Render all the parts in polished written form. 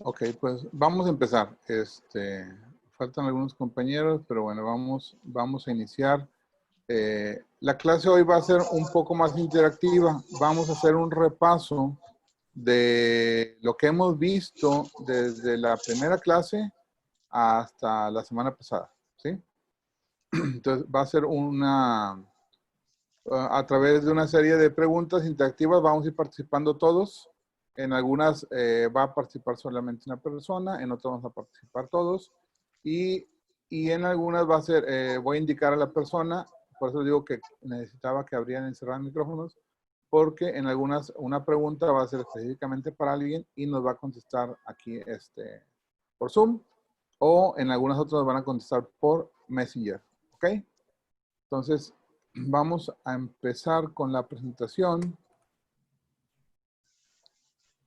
Ok, pues vamos a empezar. Faltan algunos compañeros, pero bueno, vamos a iniciar. La clase hoy va a ser un poco más interactiva. Vamos a hacer un repaso de lo que hemos visto desde la primera clase hasta la semana pasada, ¿sí? Entonces va a ser a través de una serie de preguntas interactivas, vamos a ir participando todos. En algunas va a participar solamente una persona, en otras vamos a participar todos. Y en algunas va a ser, voy a indicar a la persona, por eso digo que necesitaba que abrieran y cerraran micrófonos, porque en algunas una pregunta va a ser específicamente para alguien y nos va a contestar aquí por Zoom, o en algunas otras van a contestar por Messenger, ¿ok? Entonces, vamos a empezar con la presentación.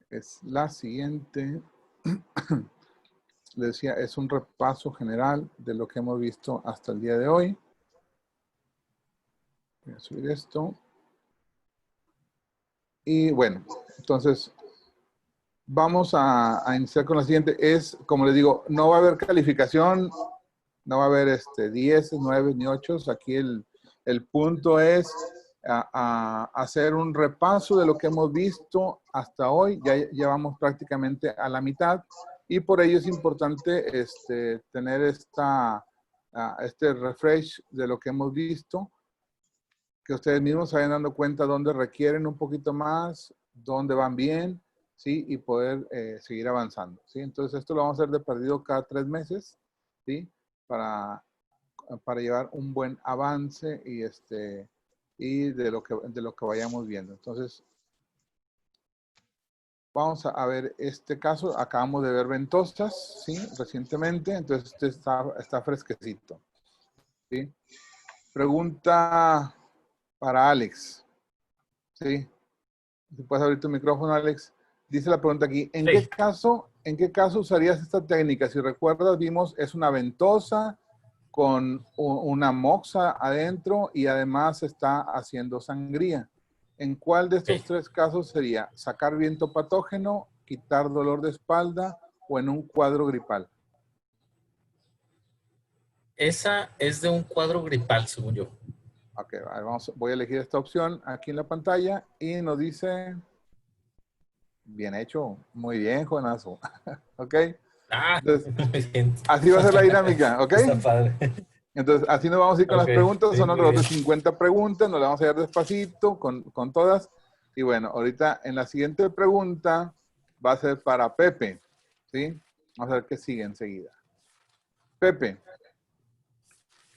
Es la siguiente. Les decía, es un repaso general de lo que hemos visto hasta el día de hoy. Voy a subir esto. Y bueno, entonces vamos a iniciar con la siguiente. Es, como les digo, no va a haber calificación, no va a haber 10, 9 ni 8. Aquí el punto es a hacer un repaso de lo que hemos visto hasta hoy. Ya llevamos prácticamente a la mitad y por ello es importante tener este refresh de lo que hemos visto, que ustedes mismos se vayan dando cuenta dónde requieren un poquito más, dónde van bien, ¿sí? Y poder seguir avanzando, ¿sí? Entonces esto lo vamos a hacer de perdido cada 3 meses, ¿sí? Para llevar un buen avance y de lo que vayamos viendo. Entonces, vamos a ver este caso. Acabamos de ver ventosas, ¿sí? Recientemente, entonces este está fresquecito, ¿sí? Pregunta para Alex, ¿sí? Si puedes abrir tu micrófono, Alex. Dice la pregunta aquí, ¿en qué caso usarías esta técnica? Si recuerdas, vimos, es una ventosa con una moxa adentro y además está haciendo sangría. ¿En cuál de estos 3 casos sería? ¿Sacar viento patógeno, quitar dolor de espalda o en un cuadro gripal? Esa es de un cuadro gripal, según yo. Ok, voy a elegir esta opción aquí en la pantalla y nos dice, bien hecho, muy bien, jovenazo. Ok, Ah, entonces, muy bien. así va a ser la dinámica, ¿ok? Está padre. Entonces, así nos vamos a ir con Ok, las preguntas. sí, Son muy alrededor bien. de 50 preguntas. Nos las vamos a ir despacito con todas. Y bueno, ahorita en la siguiente pregunta va a ser para Pepe. ¿Sí? Vamos a ver qué sigue enseguida. Pepe,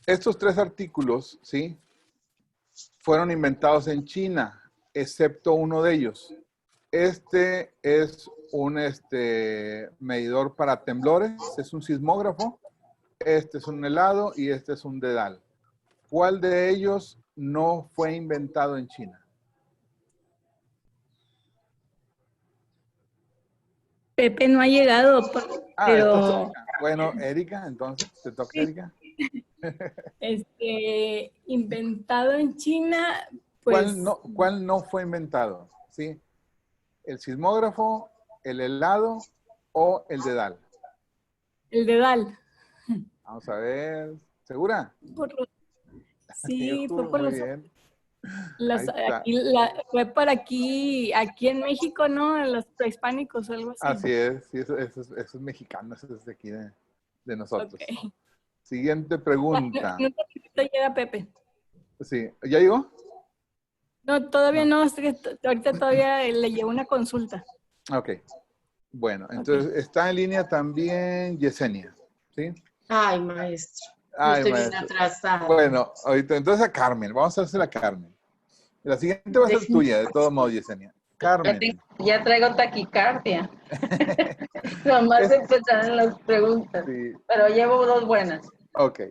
estos 3 artículos, ¿sí? Fueron inventados en China, excepto uno de ellos. Este es un medidor para temblores, es un sismógrafo. Este es un helado y este es un dedal. ¿Cuál de ellos no fue inventado en China? Pepe no ha llegado, Esto es pero Erika. Bueno, Erika, entonces, te toca, Erika. inventado en China, pues ¿Cuál no fue inventado? ¿Sí? ¿El sismógrafo, el helado o el dedal? el dedal. Vamos a ver. ¿Segura? Sí, fue por Muy bien. Ahí está. fue por aquí en México, ¿no? En los prehispánicos o algo así. Así es. Sí, eso es mexicano. Eso es de aquí de nosotros. Ok. Siguiente pregunta. No, llega Pepe. Sí. ¿Ya llegó? No, todavía No. no, es que ahorita todavía le llevo una consulta. Ok. Bueno, entonces Okay. está en línea también Yesenia, ¿sí? Ay, maestro. Yo Ay, estoy bien maestro. atrasada. Bueno, ahorita entonces a Carmen, vamos a hacer a Carmen. La siguiente va a ser tuya, de todos modos, Yesenia. Carmen. Ya traigo taquicardia. Nomás empezar en las preguntas. Sí, Pero llevo 2 buenas. ok.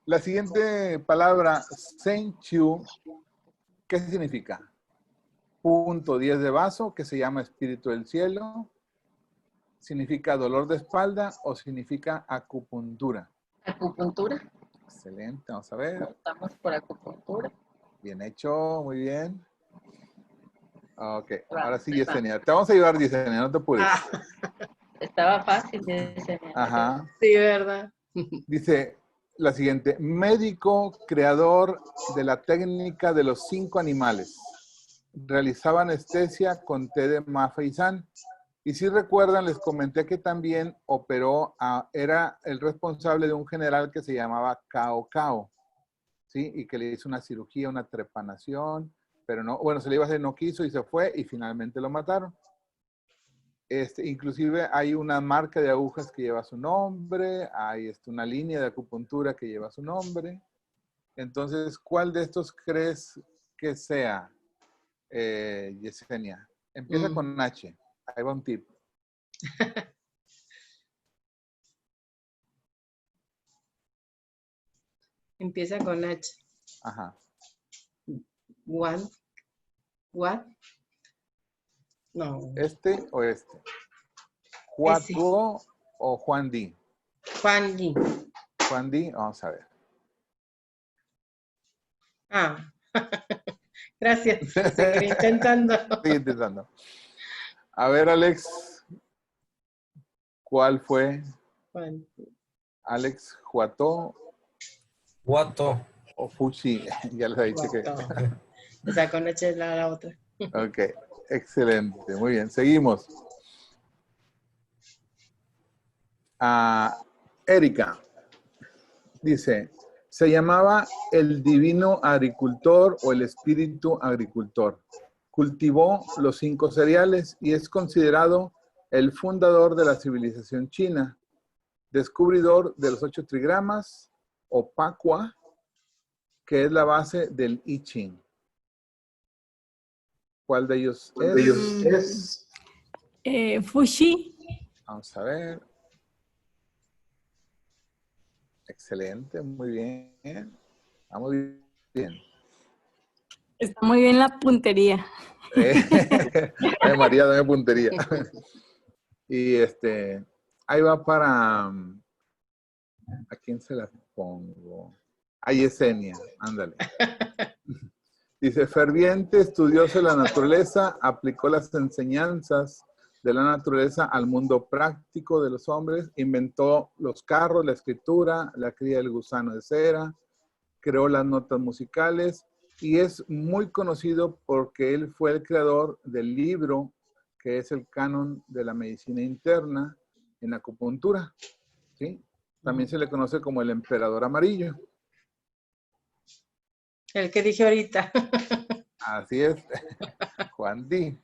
La siguiente palabra, Senchu, ¿qué significa? Punto 10 de vaso, que se llama espíritu del cielo. ¿Significa dolor de espalda o significa acupuntura? Acupuntura. Excelente, vamos a ver. Estamos por acupuntura. Bien hecho, muy bien. Ok, Va, ahora sí, ahí va. Yesenia. Te vamos a ayudar, Yesenia, no te apures. Ah, Estaba fácil ese. Ajá. Sí, ¿verdad? Dice la siguiente, médico creador de la técnica de los 5 animales. Realizaba anestesia con té de mafaisán. Y si recuerdan, les comenté que también operó, era el responsable de un general que se llamaba Cao Cao, ¿sí? Y que le hizo una cirugía, una trepanación, pero no, bueno, se le iba a hacer, no quiso y se fue y finalmente lo mataron. Inclusive hay una marca de agujas que lleva su nombre, hay una línea de acupuntura que lleva su nombre. Entonces, ¿cuál de estos crees que sea, Yesenia? Empieza con H. Ahí va un tip. Empieza con H. Ajá. What? What? No. ¿Este o este? Ese. ¿Juatuo o Juan Di? Juan Di. Juan Di, vamos a ver. Ah. Gracias. Seguiré intentando. Sigue intentando. A ver, Alex, ¿cuál fue? Juan. Alex, ¿Juató Guato. o Fuchi? Ya les he dicho que... Guato. Esa con H es la otra. Ok, excelente, muy bien. Seguimos. Erika dice, se llamaba el divino agricultor o el espíritu agricultor. Cultivó los 5 cereales y es considerado el fundador de la civilización china, descubridor de los 8 trigramas o Pacua, que es la base del I Ching. ¿Cuál de ellos es? Fushi. Vamos a ver. Excelente, muy bien. Vamos bien. Está muy bien la puntería. María, dame puntería. Y ahí va para... ¿A quién se la pongo? A Yesenia, ándale. Dice, ferviente, estudioso de la naturaleza, aplicó las enseñanzas de la naturaleza al mundo práctico de los hombres, inventó los carros, la escritura, la cría del gusano de cera, creó las notas musicales y es muy conocido porque él fue el creador del libro que es el canon de la medicina interna en acupuntura, ¿sí? También se le conoce como el emperador amarillo. El que dije ahorita. Así es, Juan Di.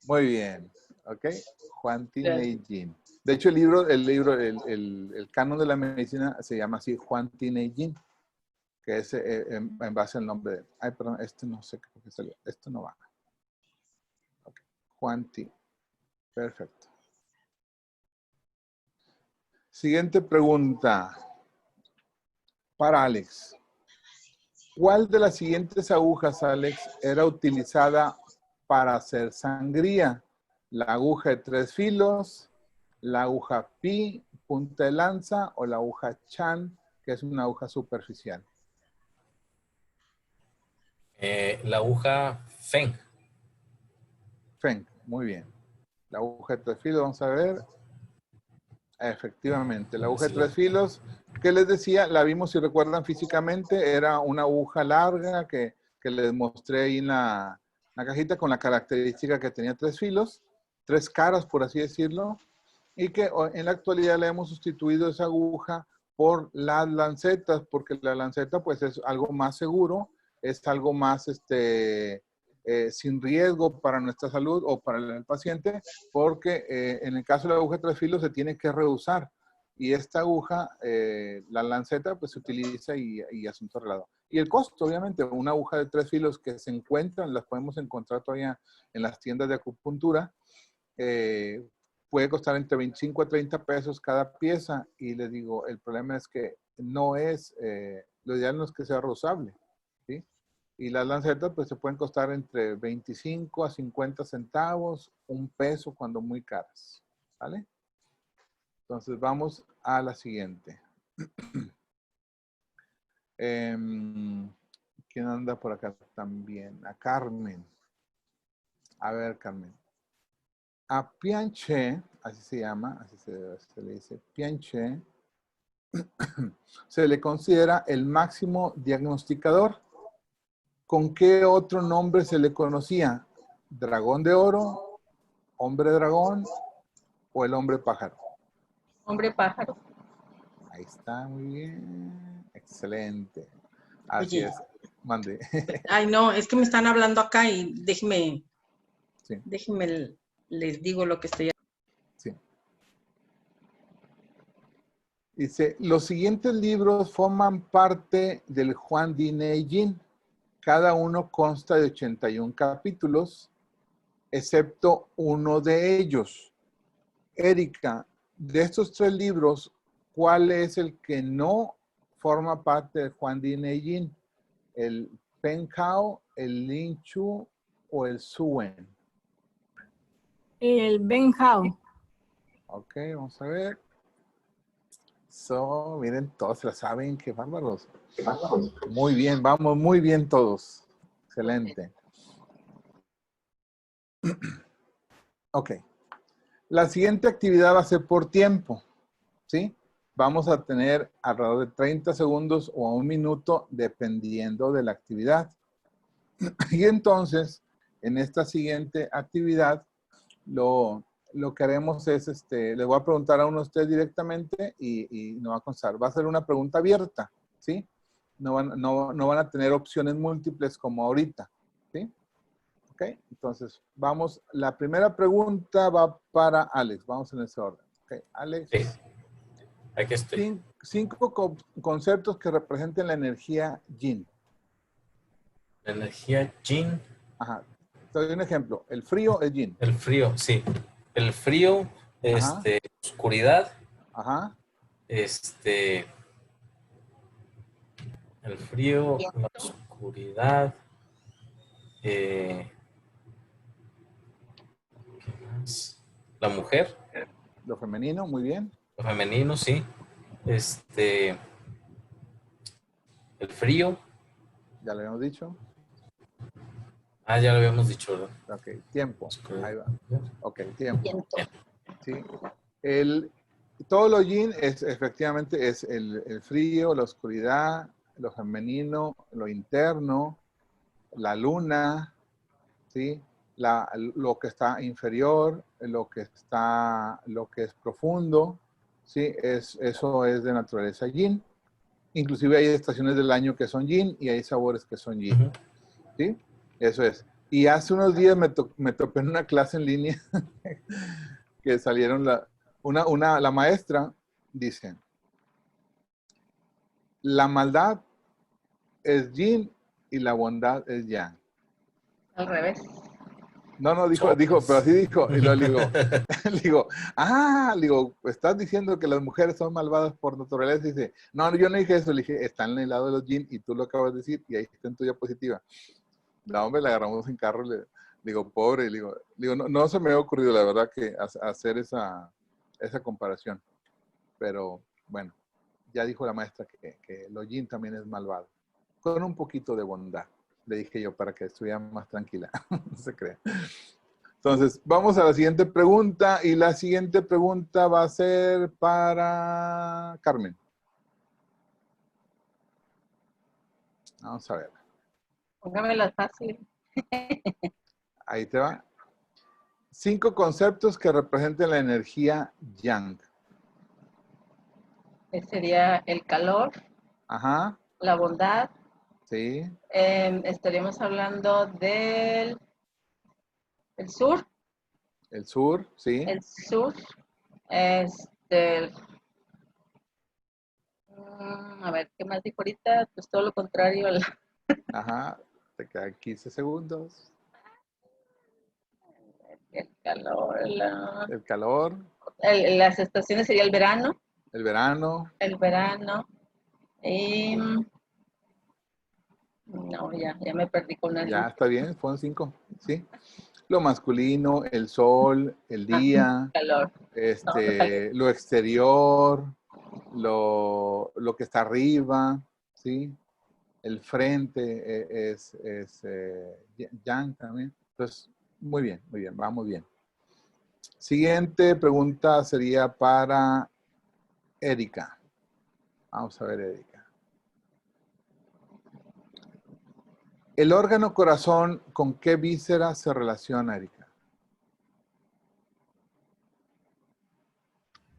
Muy bien, ¿ok? Juan Di Neijin. De hecho, el canon de la medicina se llama así, Juan Di Neijin, que es en base al nombre de... Ay, perdón, no sé por qué salió. Esto no va. Okay. Juan Di. Perfecto. Siguiente pregunta. Para Alex. ¿Cuál de las siguientes agujas, Alex, era utilizada para hacer sangría? ¿La aguja de 3 filos, la aguja pi, punta de lanza, o la aguja chan, que es una aguja superficial? La aguja Feng. Feng, muy bien. La aguja de 3 filos, vamos a ver. Efectivamente, la aguja de 3 filos, que les decía, la vimos, si recuerdan físicamente, era una aguja larga que les mostré ahí en la cajita con la característica que tenía 3 filos, 3 caras, por así decirlo, y que en la actualidad le hemos sustituido esa aguja por las lancetas, porque la lanceta pues es algo más seguro, es algo más sin riesgo para nuestra salud o para el paciente, porque en el caso de la aguja de 3 filos se tiene que reusar. Y esta aguja, la lanceta, pues se utiliza y asunto arreglado. Y el costo, obviamente, una aguja de 3 filos que se encuentran, las podemos encontrar todavía en las tiendas de acupuntura, puede costar entre 25 a 30 pesos cada pieza. Y les digo, el problema es que no es, lo ideal no es que sea reusable, ¿sí? Y las lancetas pues se pueden costar entre 25 a 50 centavos, $1 cuando muy caras, ¿vale? Entonces vamos a la siguiente. ¿Quién anda por acá también? A Carmen. A ver, Carmen. A Piaget así se llama, así se le dice, Piaget, se le considera el máximo diagnosticador. ¿Con qué otro nombre se le conocía? ¿Dragón de oro, hombre dragón o el hombre pájaro? Hombre pájaro. Ahí está, muy bien. Excelente. Así Oye. es. Mande. Ay, no, es que me están hablando acá y déjeme, Sí, les digo lo que estoy. sí. Dice, los siguientes libros forman parte del Juan Di Neijin. Cada uno consta de 81 capítulos, excepto uno de ellos. Erika, de estos 3 libros, ¿cuál es el que no forma parte de Juan Di Neijin? ¿El Pen Cao, el Lin Chu o el Suen? El Ben Hao. Ok, vamos a ver. Miren, todos se la saben, qué bárbaros. Muy bien, vamos muy bien todos. Excelente. Ok. La siguiente actividad va a ser por tiempo, ¿sí? Vamos a tener alrededor de 30 segundos o 1 minuto, dependiendo de la actividad. Y entonces, en esta siguiente actividad, lo que haremos es, le voy a preguntar a uno de ustedes directamente y no va a constar. Va a ser una pregunta abierta, ¿sí? No van a tener opciones múltiples como ahorita, ¿sí? Ok, entonces vamos. La primera pregunta va para Alex. Vamos en ese orden. Ok, Alex. Sí, aquí estoy. 5 conceptos que representen la energía yin. La energía yin, Ajá. Te doy un ejemplo. El frío es yin. el frío, sí. El frío, Ajá. oscuridad, Ajá. el frío, la oscuridad, ¿qué más? La mujer, Lo femenino, muy bien. lo femenino, sí. El frío, Ya lo habíamos dicho. ya lo habíamos dicho, ¿verdad? Ok, tiempo. Oscuridad. Ahí va. Ok, tiempo. Viento. Sí. Todo lo yin es efectivamente es el frío, la oscuridad, lo femenino, lo interno, la luna, ¿sí? Lo que está inferior, lo que es profundo, ¿sí? Eso es de naturaleza yin. Inclusive hay estaciones del año que son yin y hay sabores que son yin, Ujú. ¿sí? Eso es. Y hace unos días me topé en una clase en línea que salieron la maestra dice, la maldad es yin y la bondad es yang. Al revés. No, dijo, pero Sopas. así dijo. Y luego le digo, ¿estás diciendo que las mujeres son malvadas por naturaleza? Y dice, no, yo no dije eso. Le dije, están en el lado de los yin y tú lo acabas de decir y ahí está en tu diapositiva. La hombre la agarramos en carro, le digo, pobre, le digo no se me ha ocurrido la verdad que hacer esa comparación. Pero bueno, ya dijo la maestra que lo yin también es malvado. Con un poquito de bondad, le dije yo para que estuviera más tranquila. No se crea. Entonces, vamos a la siguiente pregunta. Y la siguiente pregunta va a ser para Carmen. Vamos a ver. Póngamela fácil. Ahí te va. 5 conceptos que representen la energía yang. Sería el calor, Ajá, la bondad. sí. Estaríamos hablando el sur. El sur, sí. El sur. Este, a ver, ¿qué más dijo ahorita? Pues todo lo contrario Ajá, te quedan 15 segundos. el calor. El calor, Las estaciones sería el verano. el verano. El verano. Y, no, ya me perdí con Ya eso. está bien, fueron 5, sí. Lo masculino, el sol, el día, Calor. No, me falta. lo exterior, lo que está arriba, ¿sí? El frente es yang también. Entonces, muy bien, va muy bien. Siguiente pregunta sería para Erika. Vamos a ver, Erika. ¿El órgano corazón con qué víscera se relaciona, Erika?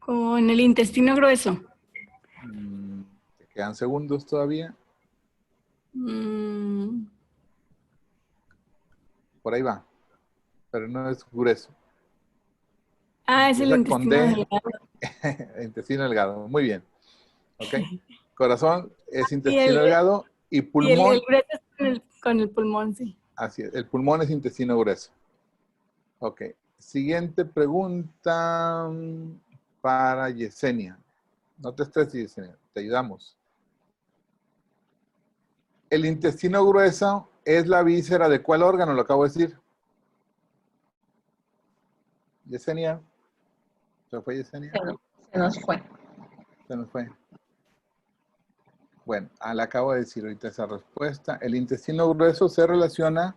Con el intestino grueso. ¿Te quedan segundos todavía? Mm, Por ahí va. Pero no es grueso. es el Empieza con intestino D. delgado. Intestino delgado. Muy bien. ¿Ok? Corazón es Y intestino delgado y y el pulmón. grueso es con el pulmón, sí. Así es. El pulmón es intestino grueso. Ok. Siguiente pregunta para Yesenia. No te estreses, Yesenia. Te ayudamos. El intestino grueso es la víscera de ¿cuál órgano? Lo acabo de decir. Yesenia. ¿Se fue Yesenia? Se nos fue. Se nos fue. Bueno, le acabo de decir ahorita esa respuesta. El intestino grueso se relaciona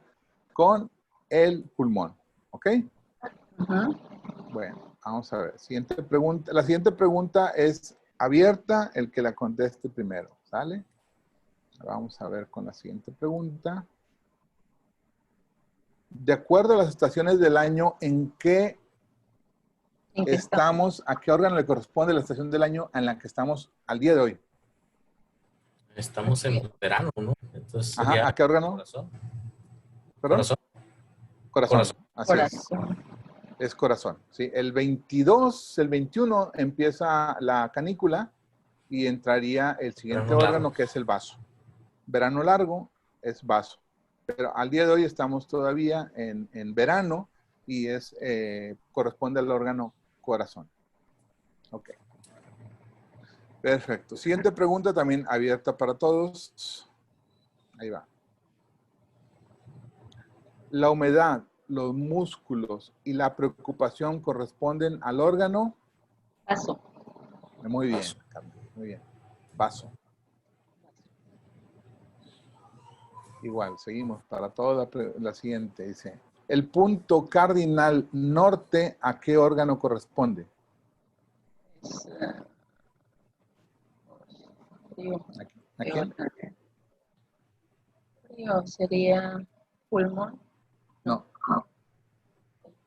con el pulmón. ¿Ok? Ujú. Bueno, vamos a ver. Siguiente pregunta. La siguiente pregunta es abierta, el que la conteste primero. ¿Sale? Vamos a ver con la siguiente pregunta. De acuerdo a las estaciones del año, ¿en qué ¿En qué estamos? estamos? ¿A qué órgano le corresponde la estación del año en la que estamos al día de hoy? Estamos en verano, ¿no? Entonces Ajá, sería ¿a qué órgano? corazón. ¿Perdón? Corazón. Corazón. Corazón. Así es. Corazón. Es corazón. ¿Sí? El 22, el 21 empieza la canícula y entraría el siguiente Verano órgano largo. que es el vaso. Verano largo es vaso. Pero al día de hoy estamos todavía en verano y corresponde al órgano corazón. Ok. Perfecto. Siguiente pregunta también abierta para todos. Ahí va. La humedad, los músculos y la preocupación corresponden al órgano. Paso. Muy bien, Vaso. Carmen, muy bien. Vaso. Igual, seguimos para toda la siguiente. Dice, el punto cardinal norte, ¿a qué órgano corresponde? Es, frío. ¿A quién? Frío sería pulmón. No.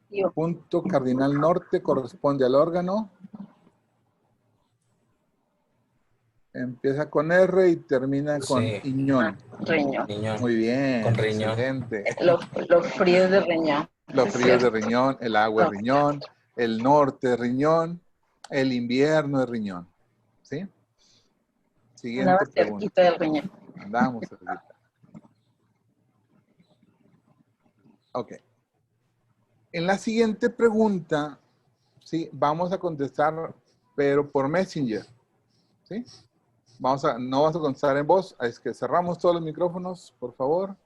Frío. Punto cardinal norte corresponde al órgano. Empieza con R y termina con Sí. riñón. Riñón. Riñón. Muy bien, Con riñón. excelente. Los fríos de riñón. Los Es fríos de cierto. riñón, el agua es No. riñón, el norte es riñón, el invierno es riñón. ¿Sí? Siguiente Andaba pregunta. cerquita del riñón. Andamos cerquita. Ok. En la siguiente pregunta, sí, vamos a contestar, pero por Messenger. ¿Sí? No vas a contestar en voz, es que cerramos todos los micrófonos, por favor.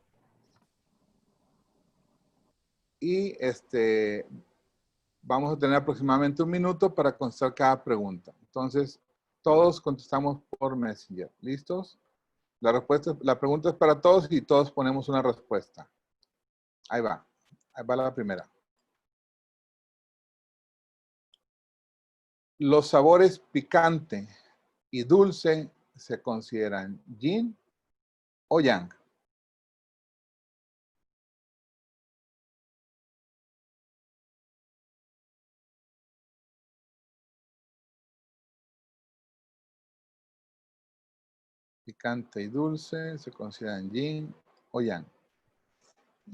Y vamos a tener aproximadamente 1 minuto para contestar cada pregunta. Entonces, todos contestamos por Messenger. ¿Listos? La pregunta es para todos y todos ponemos una respuesta. Ahí va. Ahí va la primera. Los sabores picante y dulce se consideran yin o yang. Picante y dulce se consideran yin o yang.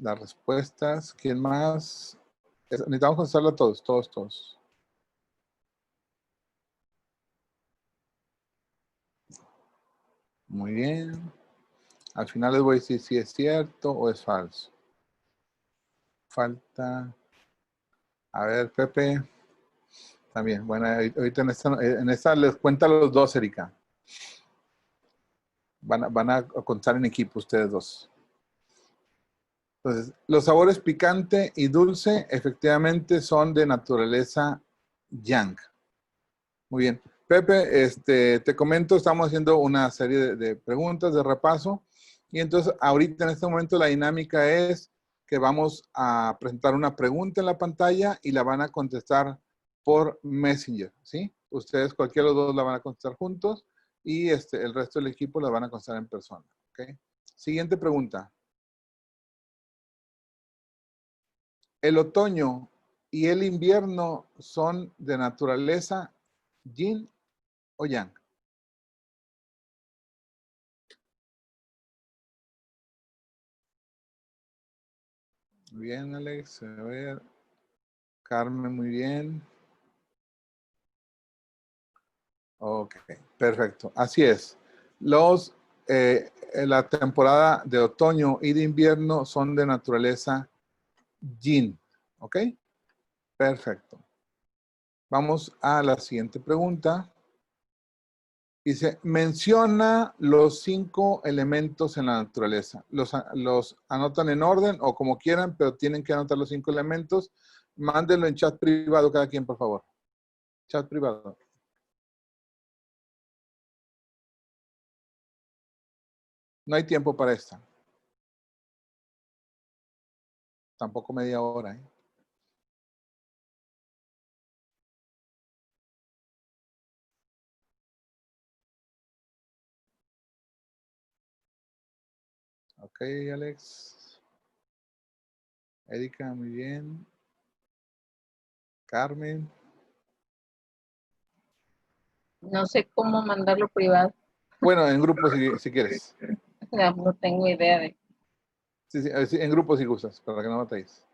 Las respuestas, ¿quién más? Necesitamos contestarlo a todos, todos. Muy bien. Al final les voy a decir si es cierto o es falso. Falta. A ver, Pepe. También. Bueno, ahorita en esta les cuenta los dos, Erika. Van a contar en equipo ustedes dos. Entonces, los sabores picante y dulce efectivamente son de naturaleza yang. Muy bien. Pepe, te comento, estamos haciendo una serie de preguntas de repaso. Y entonces, ahorita en este momento la dinámica es que vamos a presentar una pregunta en la pantalla y la van a contestar por Messenger, ¿sí? Ustedes, cualquiera de los dos, la van a contestar juntos y el resto del equipo la van a contestar en persona, ¿ok? Siguiente pregunta. ¿El otoño y el invierno son de naturaleza yin o yang? Muy bien, Alex. A ver. Carmen, muy bien. Ok, perfecto. Así es. La temporada de otoño y de invierno son de naturaleza yin. ¿Ok? Perfecto. Vamos a la siguiente pregunta. Dice, menciona los 5 elementos en la naturaleza. Los anotan en orden o como quieran, pero tienen que anotar los 5 elementos. Mándenlo en chat privado cada quien, por favor. Chat privado. No hay tiempo para esta. Tampoco media hora, ¿eh? Ok, Alex. Erika, muy bien. Carmen. No sé cómo mandarlo privado. Bueno, en grupo si quieres. No tengo idea de. Sí, en grupo si gustas, para que no batalles.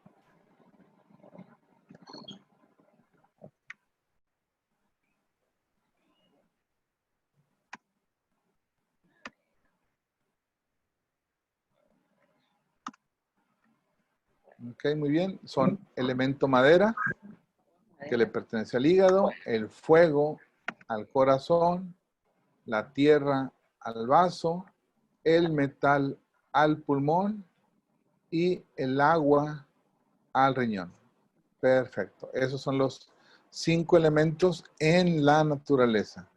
Ok, muy bien. Son elemento madera, que le pertenece al hígado, el fuego al corazón, la tierra al vaso, el metal al pulmón y el agua al riñón. Perfecto. Esos son los 5 elementos en la naturaleza.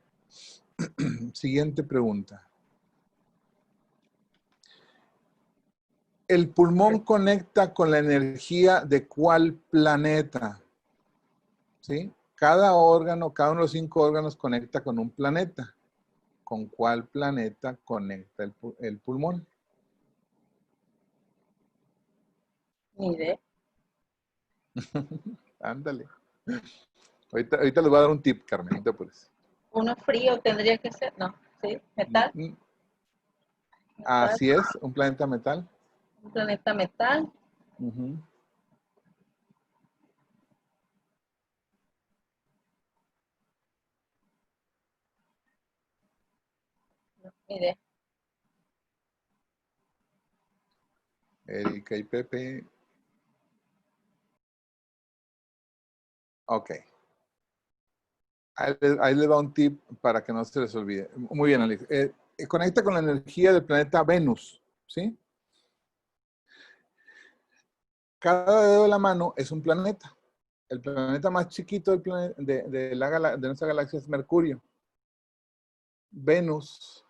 Siguiente pregunta. ¿El pulmón conecta con la energía de cuál planeta? ¿Sí? Cada órgano, cada uno de los 5 órganos conecta con un planeta. ¿Con cuál planeta conecta el pulmón? Ni idea. Ándale. Ahorita les voy a dar un tip, Carmen, no te apures. Uno frío tendría que ser. No, sí, metal. Metal. Metal. Así es, un planeta metal. Un planeta metal. Ujú. Ni idea. Erika y Pepe. Ok. Ahí les va un tip para que no se les olvide. Muy bien, Alex. Conecta con la energía del planeta Venus, ¿sí? Cada dedo de la mano es un planeta. El planeta más chiquito de nuestra galaxia es Mercurio. Venus,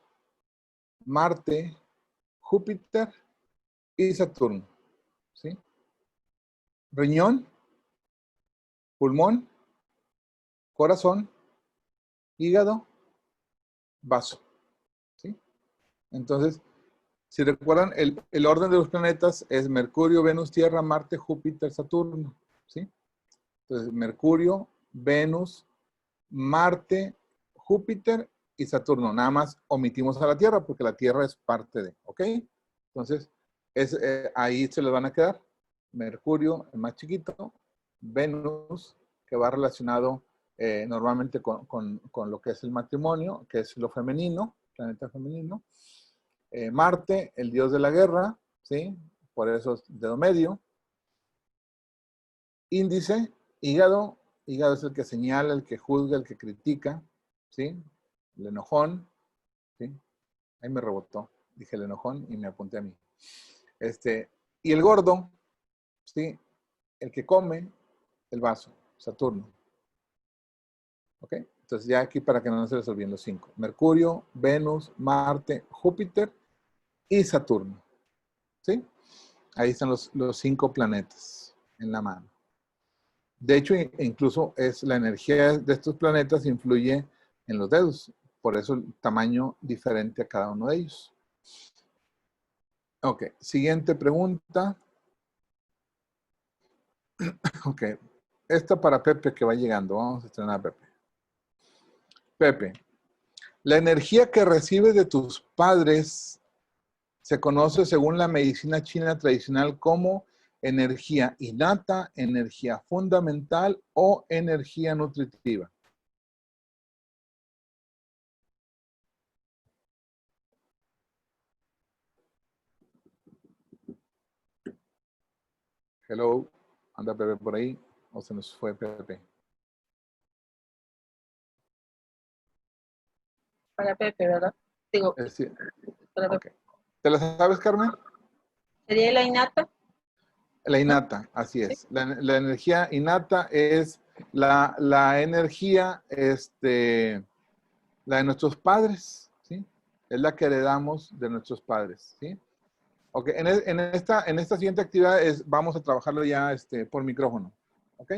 Marte, Júpiter y Saturno, ¿sí? Riñón, pulmón, corazón, hígado, vaso, ¿sí? Entonces, si recuerdan, el orden de los planetas es Mercurio, Venus, Tierra, Marte, Júpiter, Saturno, ¿sí? Entonces, Mercurio, Venus, Marte, Júpiter y Saturno. Nada más omitimos a la Tierra porque la Tierra es parte de, ¿ok? Entonces, ahí se les van a quedar. Mercurio, el más chiquito, Venus, que va relacionado normalmente con lo que es el matrimonio, que es lo femenino, planeta femenino. Marte, el dios de la guerra, ¿sí? Por eso es dedo medio. Índice, hígado. Hígado es el que señala, el que juzga, el que critica, ¿sí? El enojón, ¿sí? Ahí me rebotó. Dije el enojón y me apunté a mí. Y el gordo, ¿sí? El que come, el vaso, Saturno. ¿Ok? Entonces ya aquí para que no se les olviden los 5. Mercurio, Venus, Marte, Júpiter y Saturno. ¿Sí? Ahí están los 5 planetas en la mano. De hecho, incluso la energía de estos planetas influye en los dedos. Por eso el tamaño diferente a cada uno de ellos. Ok, siguiente pregunta. Ok, esta para Pepe que va llegando. Vamos a estrenar a Pepe. Pepe, la energía que recibes de tus padres se conoce según la medicina china tradicional como energía innata, energía fundamental o energía nutritiva. Hello, anda Pepe por ahí o se nos fue Pepe. Para Pepe, ¿verdad? Digo, Sí. para Pepe. Okay. ¿Te la sabes, Carmen? ¿Sería la innata? La innata, así es. La energía innata es la energía, la de nuestros padres, ¿sí? Es la que heredamos de nuestros padres, ¿sí? Ok, en esta siguiente actividad vamos a trabajarlo ya por micrófono, ¿ok?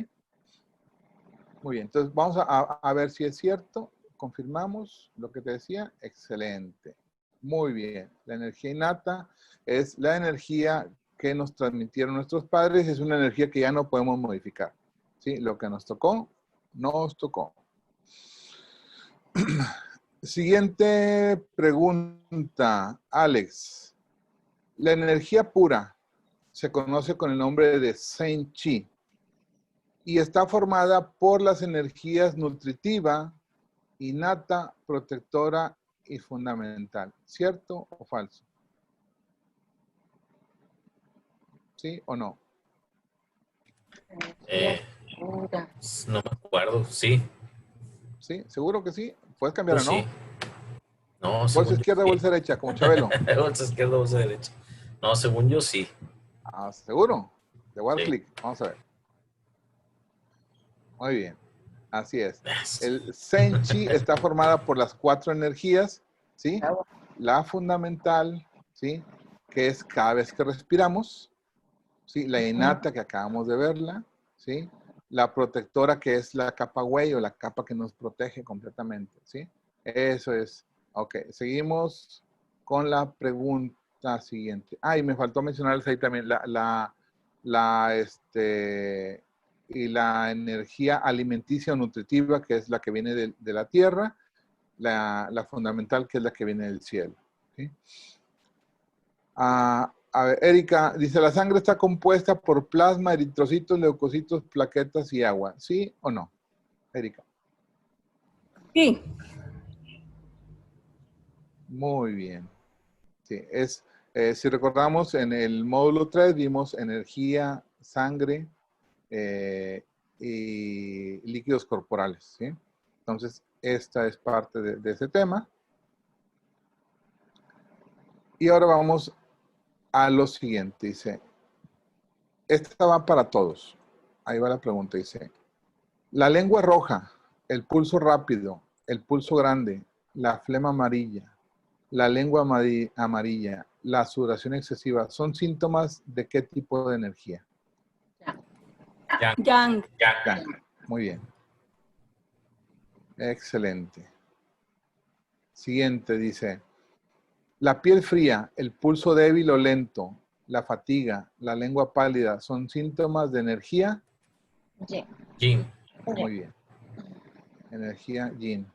Muy bien, entonces vamos a ver si es cierto. Confirmamos lo que te decía. Excelente. Muy bien. La energía innata es la energía que nos transmitieron nuestros padres. Es una energía que ya no podemos modificar. ¿Sí? Lo que nos tocó, nos tocó. Siguiente pregunta. Alex. La energía pura se conoce con el nombre de Saint Chi y está formada por las energías nutritiva, innata, protectora y fundamental. ¿Cierto o falso? ¿Sí o no? Pura. No me acuerdo. Sí. ¿Sí? ¿Seguro que sí? ¿Puedes cambiar Pues o no? sí. No, ¿Bolsa según yo izquierda o sí. bolsa derecha? Como Chabelo. Bolsa izquierda, bolsa derecha. No, según yo sí. Ah, ¿seguro? Le voy a dar Sí. clic. Vamos a ver. Muy bien. Así es. Yes. El Saint Chi está formada por las 4 energías, ¿sí? Agua. La fundamental, ¿sí? Que es cada vez que respiramos, ¿sí? La innata, que acabamos de verla, ¿sí? La protectora, que es la capa Wei o la capa que nos protege completamente, ¿sí? Eso es. Ok, seguimos con la pregunta siguiente. Ah, y me faltó mencionarles ahí también y la energía alimenticia o nutritiva, que es la que viene de la tierra, la fundamental, que es la que viene del cielo, ¿sí? A ver, Erika dice, la sangre está compuesta por plasma, eritrocitos, leucocitos, plaquetas y agua. ¿Sí o no? Erika. Sí. Muy bien. Sí, si recordamos, en el módulo 3 vimos energía, sangre y líquidos corporales, ¿sí? Entonces, esta es parte de ese tema. Y ahora vamos a lo siguiente. Dice, esta va para todos. Ahí va la pregunta. Dice, la lengua roja, el pulso rápido, el pulso grande, la flema amarilla, la lengua amarilla, la sudoración excesiva, ¿son síntomas de qué tipo de energía? Yang. Yang. Muy bien. Excelente. Siguiente dice, la piel fría, el pulso débil o lento, la fatiga, la lengua pálida, ¿son síntomas de energía? Sí. Yin. Muy bien. Energía yin.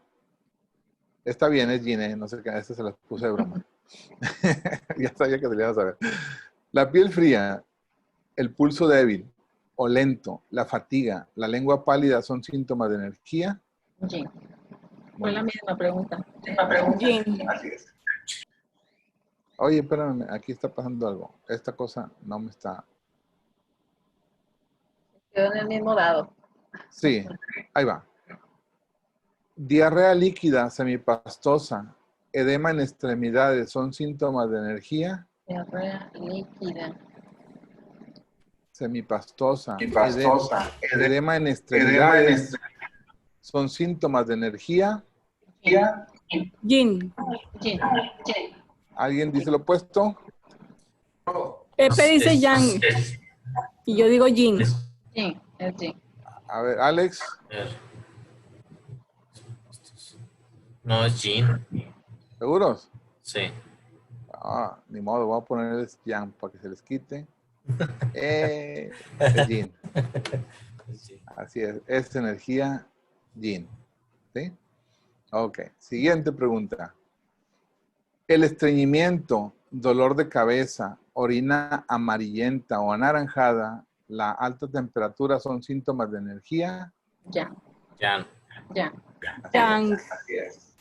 Está bien, es yin, no sé qué, se las puse de broma. Ya sabía que se le iba a saber. La piel fría, el pulso débil o lento, la fatiga, la lengua pálida, ¿son síntomas de energía? Sí. Muy Fue la bien. misma pregunta. Yin. Así es. Oye, espérame, aquí está pasando algo. Esta cosa no me está... Quedó en el mismo dado. Sí, ahí va. Diarrea líquida, semipastosa, edema en extremidades, ¿son síntomas de energía? Diarrea líquida. Semipastosa, Pastosa, edema en edema en extremidades, ¿son síntomas de energía? energía. Yin. Sí. ¿Alguien dice lo opuesto? Pepe dice Es- yang es- y yo digo yin. es- Sí, es sí. A ver, Alex. a ver. No, es Jean. ¿Seguros? Sí. Ah, ni modo, voy a ponerles yang para que se les quite. Es yin. Es Jean. Así es energía yin. ¿Sí? Ok, siguiente pregunta. El estreñimiento, dolor de cabeza, orina amarillenta o anaranjada, la alta temperatura son síntomas de energía. Ya, Jan. ya. Yang. Así es.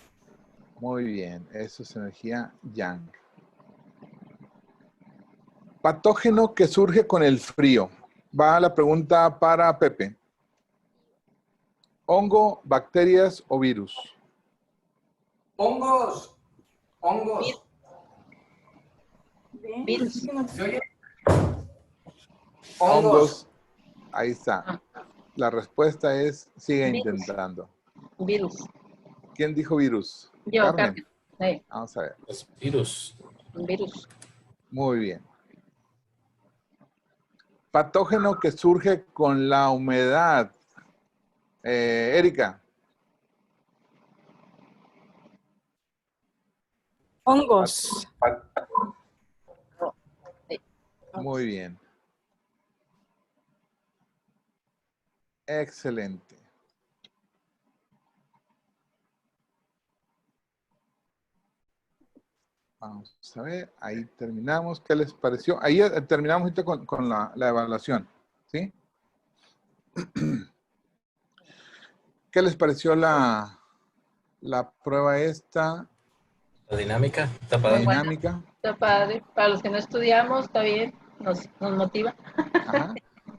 Muy bien, eso es energía yang. Patógeno que surge con el frío. Va la pregunta para Pepe. ¿Hongo, bacterias o virus? Hongos. Hongos. Virus. ¿Se oye? Hongos. Hongos. Ahí está. Ah, La respuesta es, sigue Virus. intentando. virus. ¿Quién dijo virus? Yo, Carmen. Carmen. Sí, Vamos a ver. Es virus. virus. Muy bien. Patógeno que surge con la humedad. Erika. Hongos. Muy bien. Excelente. Vamos a ver, ahí terminamos. ¿Qué les pareció? Ahí terminamos ahorita con la evaluación, ¿sí? ¿Qué les pareció la prueba esta? La dinámica. Está La padre. Muy buena. dinámica. Está padre. Para los que no estudiamos, está bien. Nos motiva. Ajá.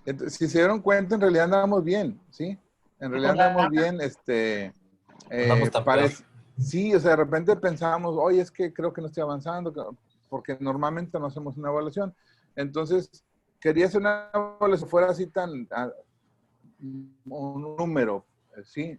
Entonces, si se dieron cuenta, en realidad andamos bien, ¿sí? En realidad andamos bien, Andamos tan peor. sí, o sea, de repente pensamos, oye, es que creo que no estoy avanzando, porque normalmente no hacemos una evaluación. Entonces, quería hacer una evaluación, fuera así un número, ¿sí?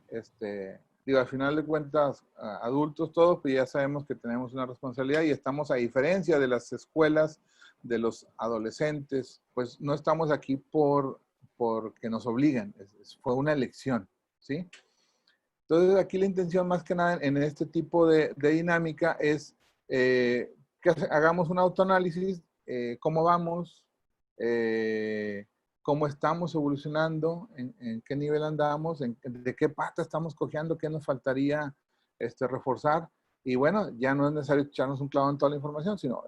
Digo, al final de cuentas, adultos todos, pues ya sabemos que tenemos una responsabilidad y estamos, a diferencia de las escuelas, de los adolescentes, pues no estamos aquí porque nos obligan, fue una elección, ¿sí? Entonces, aquí la intención más que nada en este tipo de dinámica es que hagamos un autoanálisis, cómo vamos, cómo estamos evolucionando, en qué nivel andamos, de qué pata estamos cojeando, qué nos faltaría reforzar. Y bueno, ya no es necesario echarnos un clavo en toda la información, sino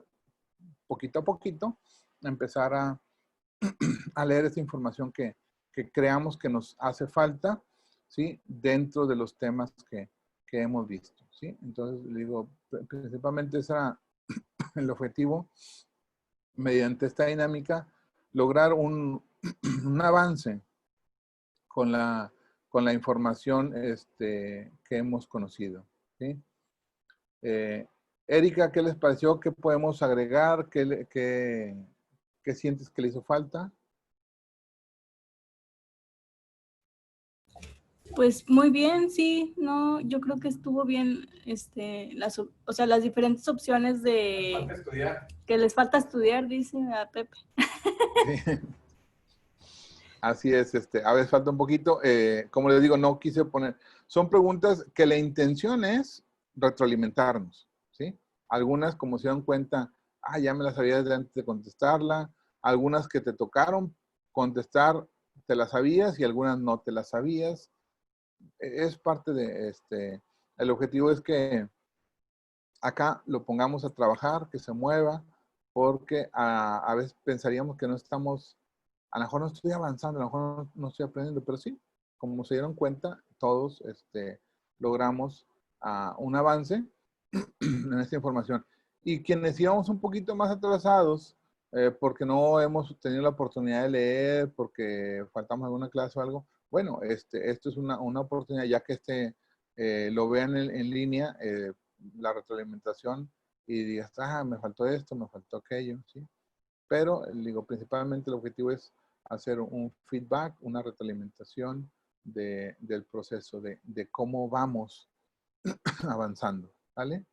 poquito a poquito empezar a leer esta información que creamos que nos hace falta, ¿sí? Dentro de los temas que hemos visto, ¿sí? Entonces, le digo, principalmente ese era el objetivo, mediante esta dinámica, lograr un avance con la información que hemos conocido, ¿sí? Erika, ¿qué les pareció? ¿Qué podemos agregar? ¿Qué sientes que le hizo falta? Pues muy bien, sí, no, yo creo que estuvo bien, o sea, las diferentes opciones Falta estudiar. que les falta estudiar, dice a Pepe. Sí. Así es, a veces falta un poquito. Como les digo, no quise poner. Son preguntas que la intención es retroalimentarnos, ¿sí? Algunas, como se dan cuenta, ya me las sabía desde antes de contestarla. Algunas que te tocaron contestar, te las sabías y algunas no te las sabías. Es parte de el objetivo es que acá lo pongamos a trabajar, que se mueva, porque a veces pensaríamos que no estamos, a lo mejor no estoy avanzando, a lo mejor no estoy aprendiendo, pero sí, como se dieron cuenta, todos logramos un avance en esta información. Y quienes íbamos un poquito más atrasados, porque no hemos tenido la oportunidad de leer, porque faltamos alguna clase o algo, bueno, esto es una oportunidad, ya que lo vean en línea, la retroalimentación, y digas, me faltó esto, me faltó aquello, ¿sí? Pero, digo, principalmente el objetivo es hacer un feedback, una retroalimentación del proceso, de cómo vamos avanzando, ¿vale?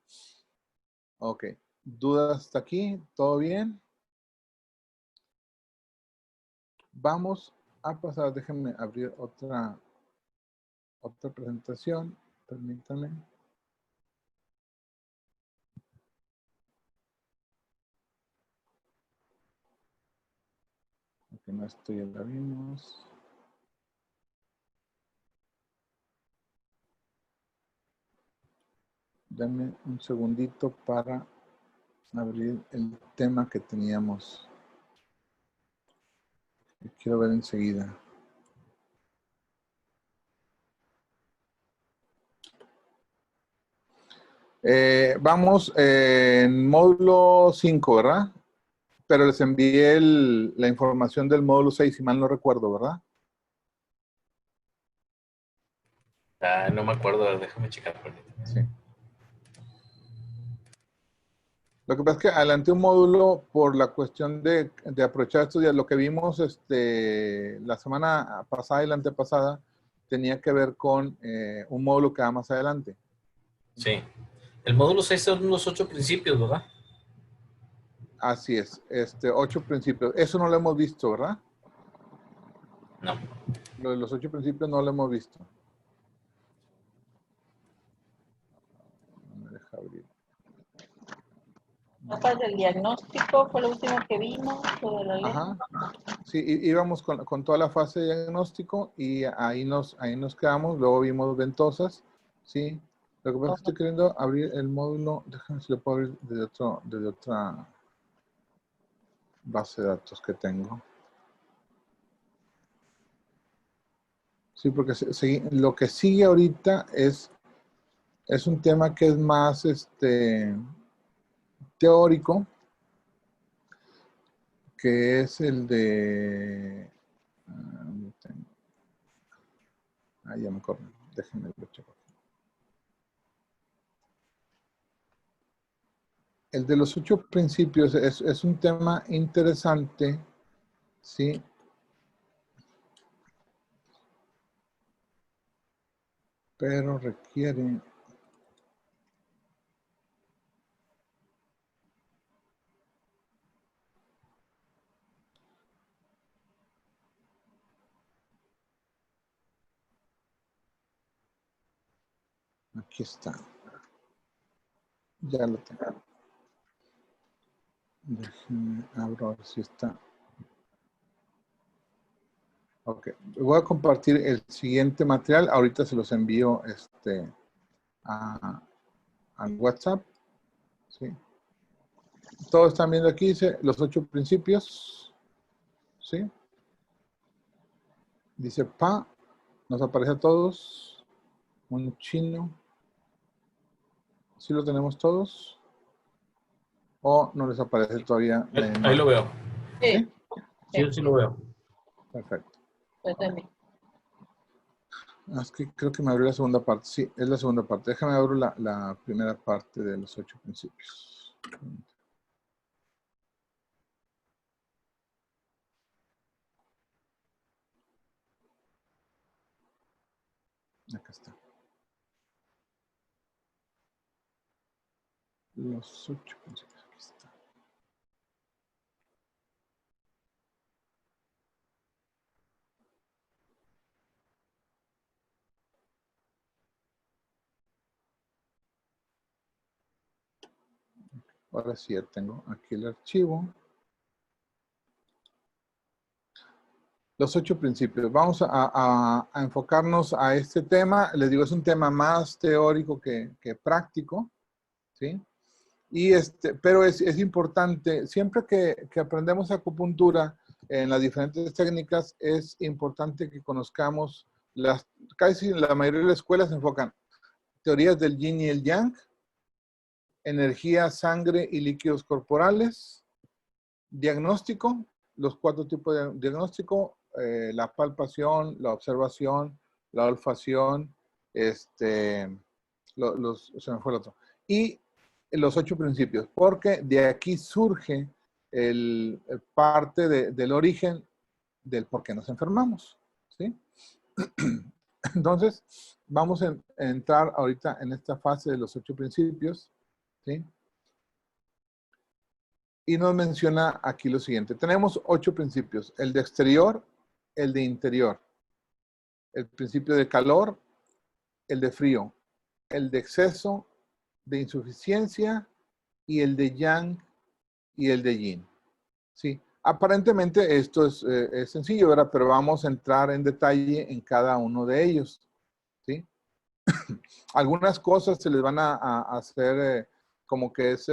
Ok. ¿Dudas hasta aquí? ¿Todo bien? vamos a pasar, déjenme abrir otra presentación, permítanme. Que no estoy, ya la vimos. Dame un segundito para abrir el tema que teníamos. Que quiero ver enseguida. Vamos en módulo 5, ¿verdad? Pero les envié la información del módulo 6, si mal no recuerdo, ¿verdad? Ah, no me acuerdo, déjame checar. Sí. Lo que pasa es que adelanté un módulo por la cuestión de aprovechar estos días. Lo que vimos la semana pasada y la antepasada tenía que ver con un módulo que va más adelante. Sí. El módulo 6 son los 8 principios, ¿verdad? Así es, 8 principios. Eso no lo hemos visto, ¿verdad? No. Lo de los 8 principios no lo hemos visto. No me deja abrir. Mapas del diagnóstico fue lo último que vimos. Lo de la ley. Ajá. Sí, íbamos con toda la fase de diagnóstico y ahí nos quedamos. Luego vimos ventosas, ¿sí? Lo que pasa es que estoy queriendo abrir el módulo. Déjame si lo puedo abrir desde otra base de datos que tengo. Sí, porque lo que sigue ahorita es un tema que es más teórico, que es el de... ya me acuerdo. Déjenme lo checo. El de los 8 principios es un tema interesante, ¿sí? Pero requiere... Aquí está. Ya lo tengo. Déjenme abro a ver si está. Ok. Voy a compartir el siguiente material. Ahorita se los envío al WhatsApp. ¿Sí? Todos están viendo aquí, dice los 8 principios. ¿Sí? Dice PA. Nos aparece a todos. Un chino. ¿Sí lo tenemos todos? ¿O no les aparece todavía? Ahí lo veo. Sí, Sí, sí lo veo. Perfecto. yo también. Es que creo que me abrió la segunda parte. Sí, es la segunda parte. Déjame abrir la primera parte de los 8 principios. Acá está. Los 8 principios. Aquí está. Ahora sí ya tengo aquí el archivo. Los 8 principios. Vamos a enfocarnos a este tema. Les digo, es un tema más teórico que práctico, ¿sí? Pero es importante, siempre que aprendemos acupuntura en las diferentes técnicas, es importante que conozcamos, casi la mayoría de las escuelas se enfocan teorías del yin y el yang, energía, sangre y líquidos corporales, diagnóstico, los 4 tipos de diagnóstico, la palpación, la observación, la olfacción, se me fue el otro. Y los 8 principios, porque de aquí surge parte del origen del por qué nos enfermamos, ¿sí? Entonces, vamos a entrar ahorita en esta fase de los 8 principios, ¿sí? Y nos menciona aquí lo siguiente. Tenemos 8 principios. El de exterior, el de interior, el principio de calor, el de frío, el de exceso, de insuficiencia y el de yang y el de yin. Sí, aparentemente esto es sencillo, ¿verdad? Pero vamos a entrar en detalle en cada uno de ellos. ¿Sí? Algunas cosas se les van a hacer como que es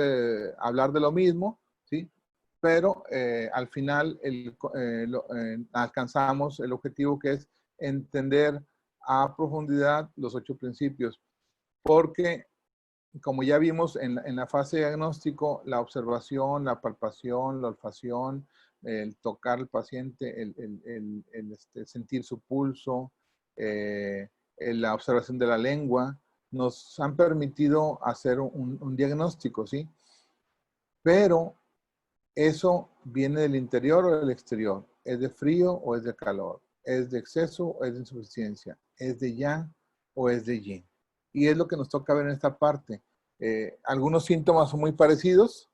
hablar de lo mismo, ¿sí? Pero al final alcanzamos el objetivo que es entender a profundidad los 8 principios. Porque, como ya vimos en la fase de diagnóstico, la observación, la palpación, la olfacción, el tocar al paciente, el sentir su pulso, la observación de la lengua, nos han permitido hacer un diagnóstico, ¿sí? Pero eso viene del interior o del exterior. ¿Es de frío o es de calor? ¿Es de exceso o es de insuficiencia? ¿Es de yang o es de yin? Y es lo que nos toca ver en esta parte. Algunos síntomas son muy parecidos.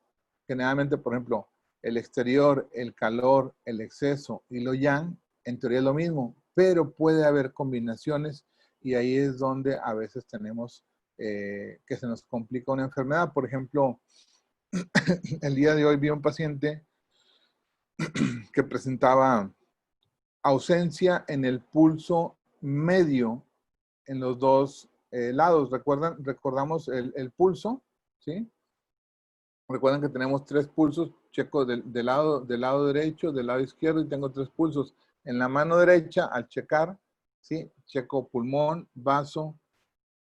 Generalmente, por ejemplo, el exterior, el calor, el exceso y lo yang, en teoría es lo mismo, pero puede haber combinaciones y ahí es donde a veces tenemos que se nos complica una enfermedad. Por ejemplo, el día de hoy vi un paciente que presentaba ausencia en el pulso medio en los dos lados. Recordamos el pulso, ¿sí? Recuerdan que tenemos 3 pulsos, checo del lado derecho, del lado izquierdo, y tengo 3 pulsos. En la mano derecha, al checar, ¿sí? Checo pulmón, vaso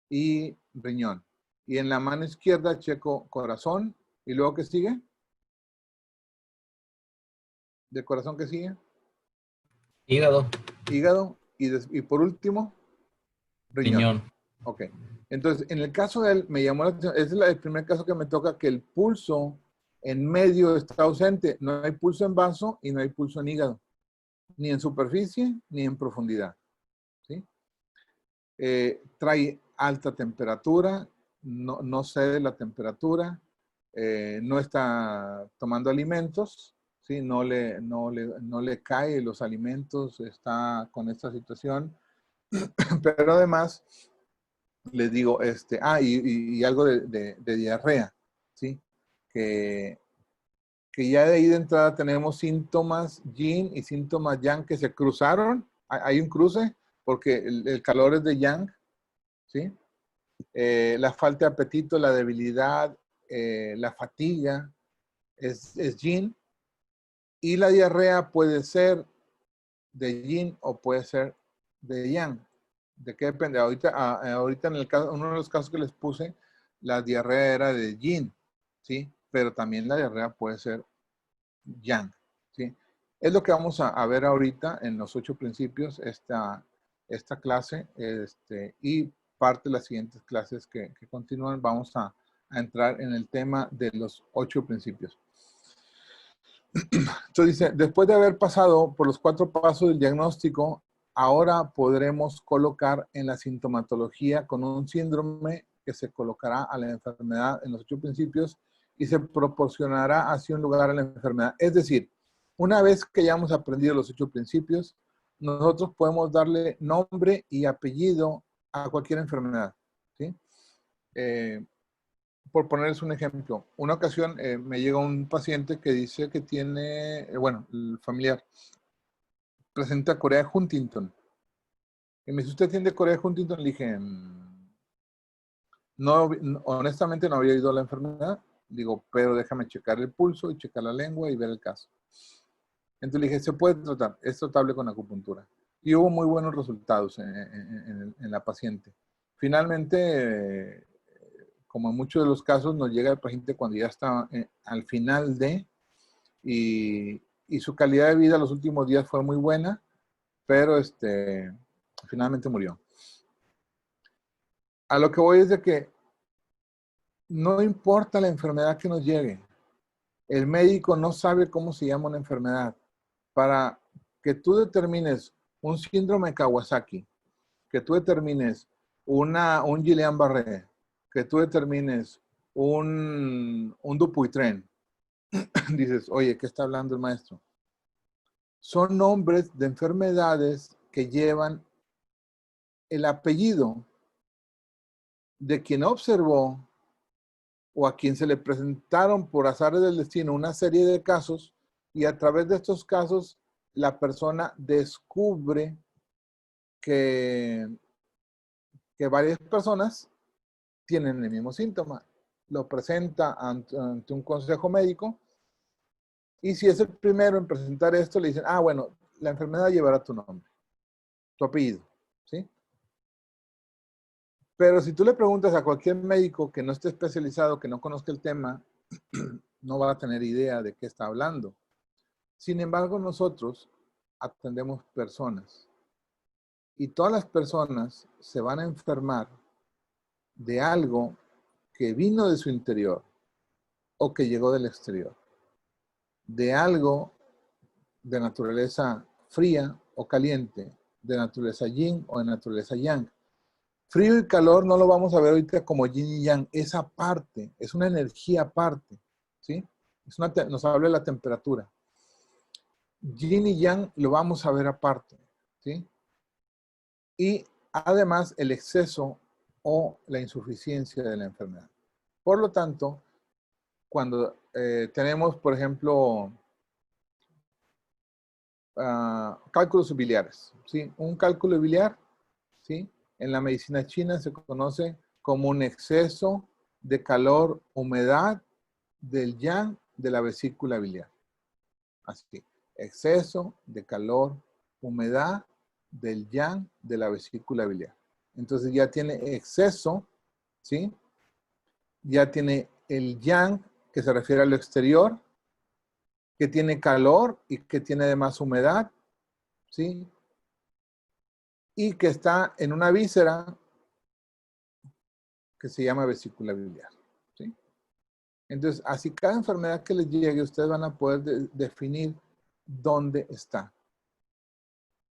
y riñón. Y en la mano izquierda checo corazón. ¿Y luego qué sigue? ¿De corazón qué sigue? Hígado, Hígado. Y por último, riñón. riñón. Ok. Entonces, en el caso de él, me llamó la atención, es el primer caso que me toca que el pulso en medio está ausente. No hay pulso en vaso y no hay pulso en hígado. Ni en superficie ni en profundidad. ¿Sí? Trae alta temperatura, no cede la temperatura, no está tomando alimentos, ¿sí? No le cae los alimentos, está con esta situación. Pero además, les digo, y algo de diarrea, ¿sí? Que ya de ahí de entrada tenemos síntomas yin y síntomas yang que se cruzaron. Hay un cruce porque el calor es de yang, ¿sí? La falta de apetito, la debilidad, la fatiga es yin. Y la diarrea puede ser de yin o puede ser de yang. ¿De qué depende? Ahorita en uno de los casos que les puse, la diarrea era de yin, ¿sí? Pero también la diarrea puede ser yang, ¿sí? Es lo que vamos a ver ahorita en los 8 principios, esta clase, y parte de las siguientes clases que continúan, vamos a entrar en el tema de los 8 principios. Entonces dice, después de haber pasado por los 4 pasos del diagnóstico, ahora podremos colocar en la sintomatología con un síndrome que se colocará a la enfermedad en los 8 principios y se proporcionará así un lugar a la enfermedad. Es decir, una vez que ya hemos aprendido los 8 principios, nosotros podemos darle nombre y apellido a cualquier enfermedad, ¿sí? Por ponerles un ejemplo, una ocasión me llega un paciente que dice que tiene, el familiar presenta Corea de Huntington. Y me dice, ¿usted tiene Corea de Huntington? Le dije, no, honestamente no había oído la enfermedad. Digo, pero déjame checar el pulso y checar la lengua y ver el caso. Entonces le dije, se puede tratar, es tratable con acupuntura. Y hubo muy buenos resultados en la paciente. Finalmente, como en muchos de los casos, nos llega el paciente cuando ya está al final y su calidad de vida los últimos días fue muy buena, pero finalmente murió. A lo que voy es de que no importa la enfermedad que nos llegue, el médico no sabe cómo se llama una enfermedad. Para que tú determines un síndrome de Kawasaki, que tú determines un Guillain-Barré, que tú determines un Dupuytren, dices, oye, ¿qué está hablando el maestro? son nombres de enfermedades que llevan el apellido de quien observó o a quien se le presentaron por azares del destino una serie de casos, y a través de estos casos la persona descubre que varias personas tienen el mismo síntoma. Lo presenta ante un consejo médico, y si es el primero en presentar esto, le dicen, ah, bueno, la enfermedad llevará tu nombre, tu apellido, ¿sí? Pero si tú le preguntas a cualquier médico que no esté especializado, que no conozca el tema, no va a tener idea de qué está hablando. Sin embargo, nosotros atendemos personas, y todas las personas se van a enfermar de algo que vino de su interior o que llegó del exterior, de algo de naturaleza fría o caliente, de naturaleza yin o de naturaleza yang. Frío y calor no lo vamos a ver ahorita como yin y yang, esa parte, es una energía aparte, ¿sí? Nos habla de la temperatura. Yin y yang lo vamos a ver aparte, ¿sí? Y además el exceso o la insuficiencia de la enfermedad. Por lo tanto, cuando tenemos, por ejemplo, cálculos biliares, ¿sí? Un cálculo biliar, ¿sí? En la medicina china se conoce como un exceso de calor, humedad del yang de la vesícula biliar. Así, exceso de calor, humedad del yang de la vesícula biliar. Entonces ya tiene exceso, ¿sí? Ya tiene el yang, que se refiere a lo exterior, que tiene calor y que tiene además humedad, ¿sí? Y que está en una víscera que se llama vesícula biliar, ¿sí? Entonces, así cada enfermedad que les llegue, ustedes van a poder definir dónde está.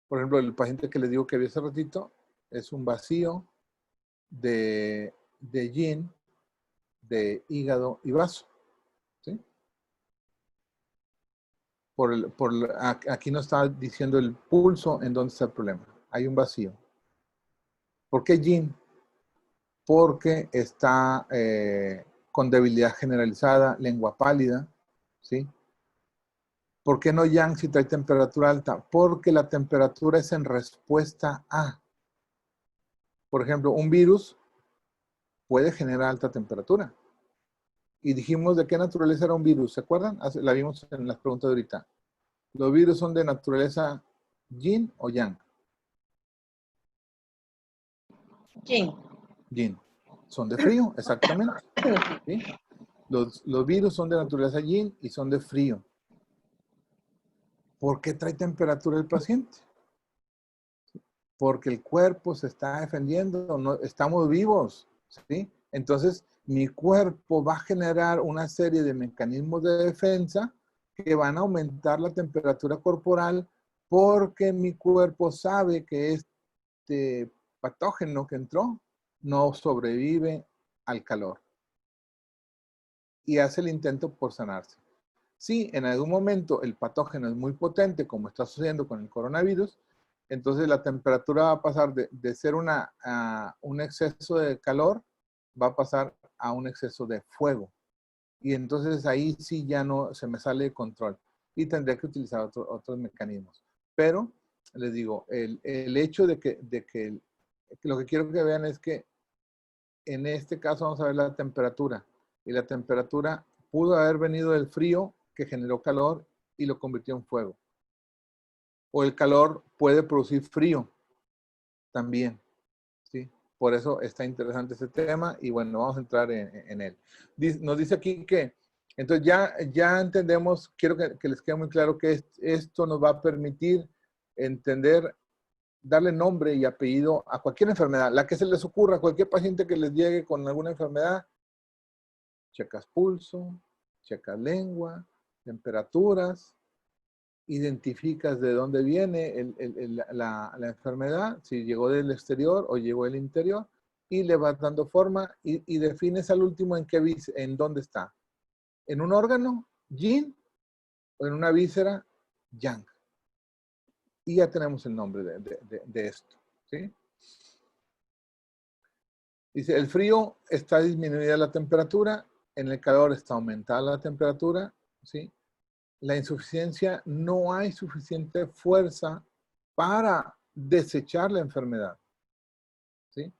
Por ejemplo, el paciente que les digo que vi hace ratito es un vacío de yin, de hígado y vaso, ¿sí? Aquí nos está diciendo el pulso en dónde está el problema. Hay un vacío. ¿Por qué yin? Porque está con debilidad generalizada, lengua pálida, ¿sí? ¿Por qué no yang si trae temperatura alta? Porque la temperatura es en respuesta a. Por ejemplo, un virus puede generar alta temperatura. Y dijimos de qué naturaleza era un virus, ¿se acuerdan? La vimos en las preguntas de ahorita. ¿Los virus son de naturaleza yin o yang? Yin. Yin. Son de frío, exactamente. ¿Sí? Los virus son de naturaleza yin y son de frío. ¿Por qué trae temperatura el paciente? Porque el cuerpo se está defendiendo, no, estamos vivos, ¿sí? Entonces, mi cuerpo va a generar una serie de mecanismos de defensa que van a aumentar la temperatura corporal porque mi cuerpo sabe que este patógeno que entró no sobrevive al calor y hace el intento por sanarse. Si en algún momento el patógeno es muy potente, como está sucediendo con el coronavirus, entonces la temperatura va a pasar de ser un exceso de calor, va a pasar a un exceso de fuego. Y entonces ahí sí ya no se me sale de control y tendría que utilizar otros mecanismos. Pero les digo, el hecho de que lo que quiero que vean es que en este caso vamos a ver la temperatura. Y la temperatura pudo haber venido del frío que generó calor y lo convirtió en fuego. O el calor puede producir frío también, ¿sí? Por eso está interesante este tema y bueno, vamos a entrar en él. Nos dice aquí que, entonces ya entendemos, quiero que les quede muy claro que esto nos va a permitir entender, darle nombre y apellido a cualquier enfermedad, la que se les ocurra, cualquier paciente que les llegue con alguna enfermedad, checas pulso, checas lengua, temperaturas, identificas de dónde viene la enfermedad, si llegó del exterior o llegó del interior, y le vas dando forma y defines al último en dónde está. ¿En un órgano, yin, o en una víscera, yang? Y ya tenemos el nombre de esto, ¿sí? Dice, el frío está disminuida la temperatura, en el calor está aumentada la temperatura, ¿sí? La insuficiencia, no hay suficiente fuerza para desechar la enfermedad, ¿sí?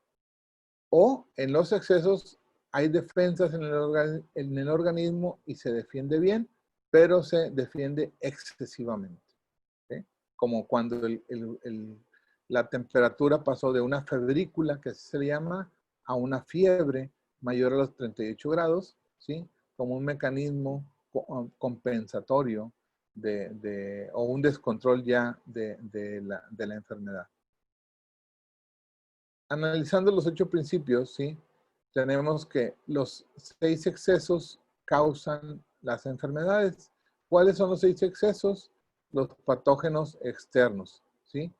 O en los excesos hay defensas en el organismo y se defiende bien, pero se defiende excesivamente, ¿sí? Como cuando la temperatura pasó de una febrícula, que se le llama, a una fiebre mayor a los 38 grados, ¿sí? Como un mecanismo compensatorio o un descontrol ya de la enfermedad. Analizando los 8 principios, ¿sí? Tenemos que los 6 excesos causan las enfermedades. ¿Cuáles son los 6 excesos? Los patógenos externos, ¿sí?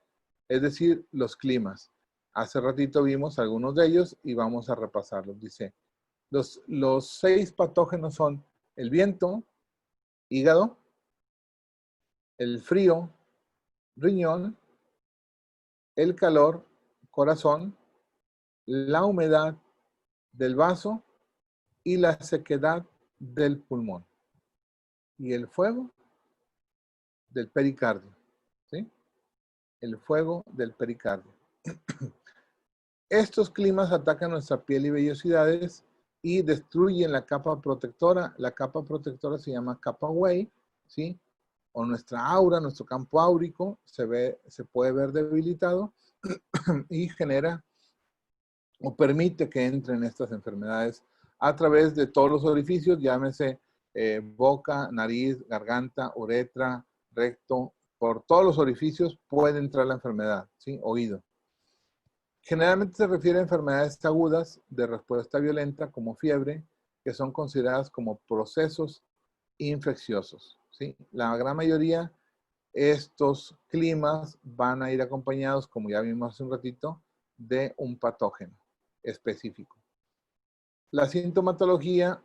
Es decir, los climas. Hace ratito vimos algunos de ellos y vamos a repasarlos. Dice, los 6 patógenos son el viento, hígado, el frío, riñón, el calor, corazón, la humedad del vaso y la sequedad del pulmón. Y el fuego del pericardio, ¿sí? El fuego del pericardio. Estos climas atacan nuestra piel y vellosidades y destruyen la capa protectora. La capa protectora se llama capa Weyl, ¿sí? O nuestra aura, nuestro campo áurico, se puede ver debilitado y genera o permite que entren estas enfermedades a través de todos los orificios, llámese boca, nariz, garganta, uretra, recto, por todos los orificios puede entrar la enfermedad, ¿sí? Oído. Generalmente se refiere a enfermedades agudas de respuesta violenta como fiebre, que son consideradas como procesos infecciosos, ¿sí? La gran mayoría, estos climas van a ir acompañados, como ya vimos hace un ratito, de un patógeno específico. La sintomatología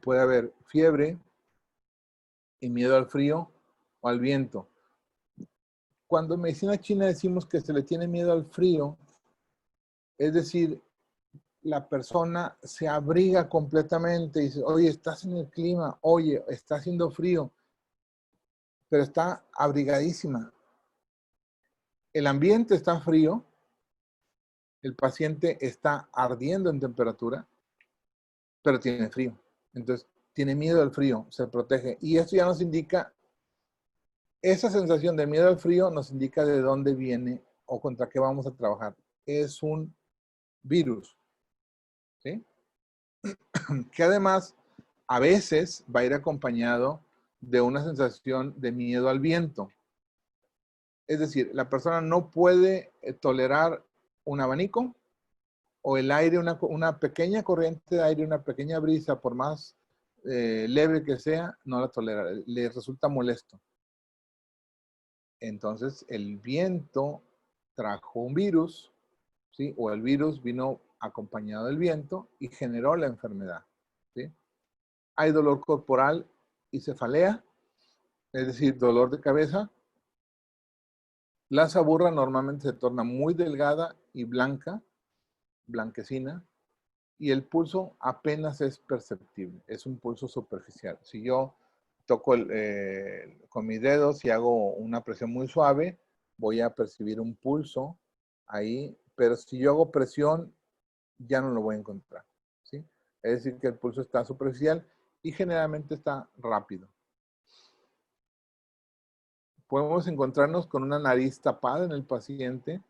puede haber fiebre y miedo al frío o al viento. Cuando en medicina china decimos que se le tiene miedo al frío, es decir, la persona se abriga completamente y dice, oye, estás en el clima, oye, está haciendo frío, pero está abrigadísima. El ambiente está frío, el paciente está ardiendo en temperatura, pero tiene frío. Entonces, tiene miedo al frío, se protege. Y esto ya nos indica, esa sensación de miedo al frío nos indica de dónde viene o contra qué vamos a trabajar. Es un virus, ¿sí? Que además, a veces va a ir acompañado de una sensación de miedo al viento. Es decir, la persona no puede tolerar un abanico o el aire, una pequeña corriente de aire, una pequeña brisa, por más leve que sea, no la tolera, le resulta molesto. Entonces, el viento trajo un virus, ¿sí? O el virus vino acompañado del viento y generó la enfermedad, ¿sí? Hay dolor corporal y cefalea, es decir, dolor de cabeza. La saburra normalmente se torna muy delgada y blanca, blanquecina, y el pulso apenas es perceptible, es un pulso superficial. Si yo toco con mis dedos y hago una presión muy suave, voy a percibir un pulso ahí, pero si yo hago presión, ya no lo voy a encontrar, ¿sí? Es decir, que el pulso está superficial y generalmente está rápido. Podemos encontrarnos con una nariz tapada en el paciente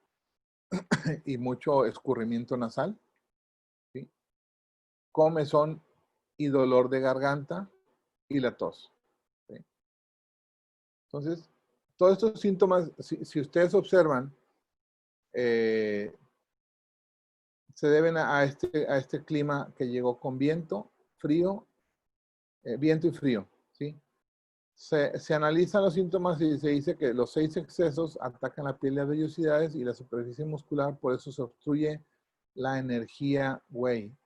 y mucho escurrimiento nasal, ¿sí? Comezón y dolor de garganta y la tos, ¿sí? Entonces, todos estos síntomas, si ustedes observan, se deben a este clima que llegó con viento, frío, viento y frío, ¿sí? Se analizan los síntomas y se dice que los 6 excesos atacan la piel, las vellosidades y la superficie muscular, por eso se obstruye la energía Weyl,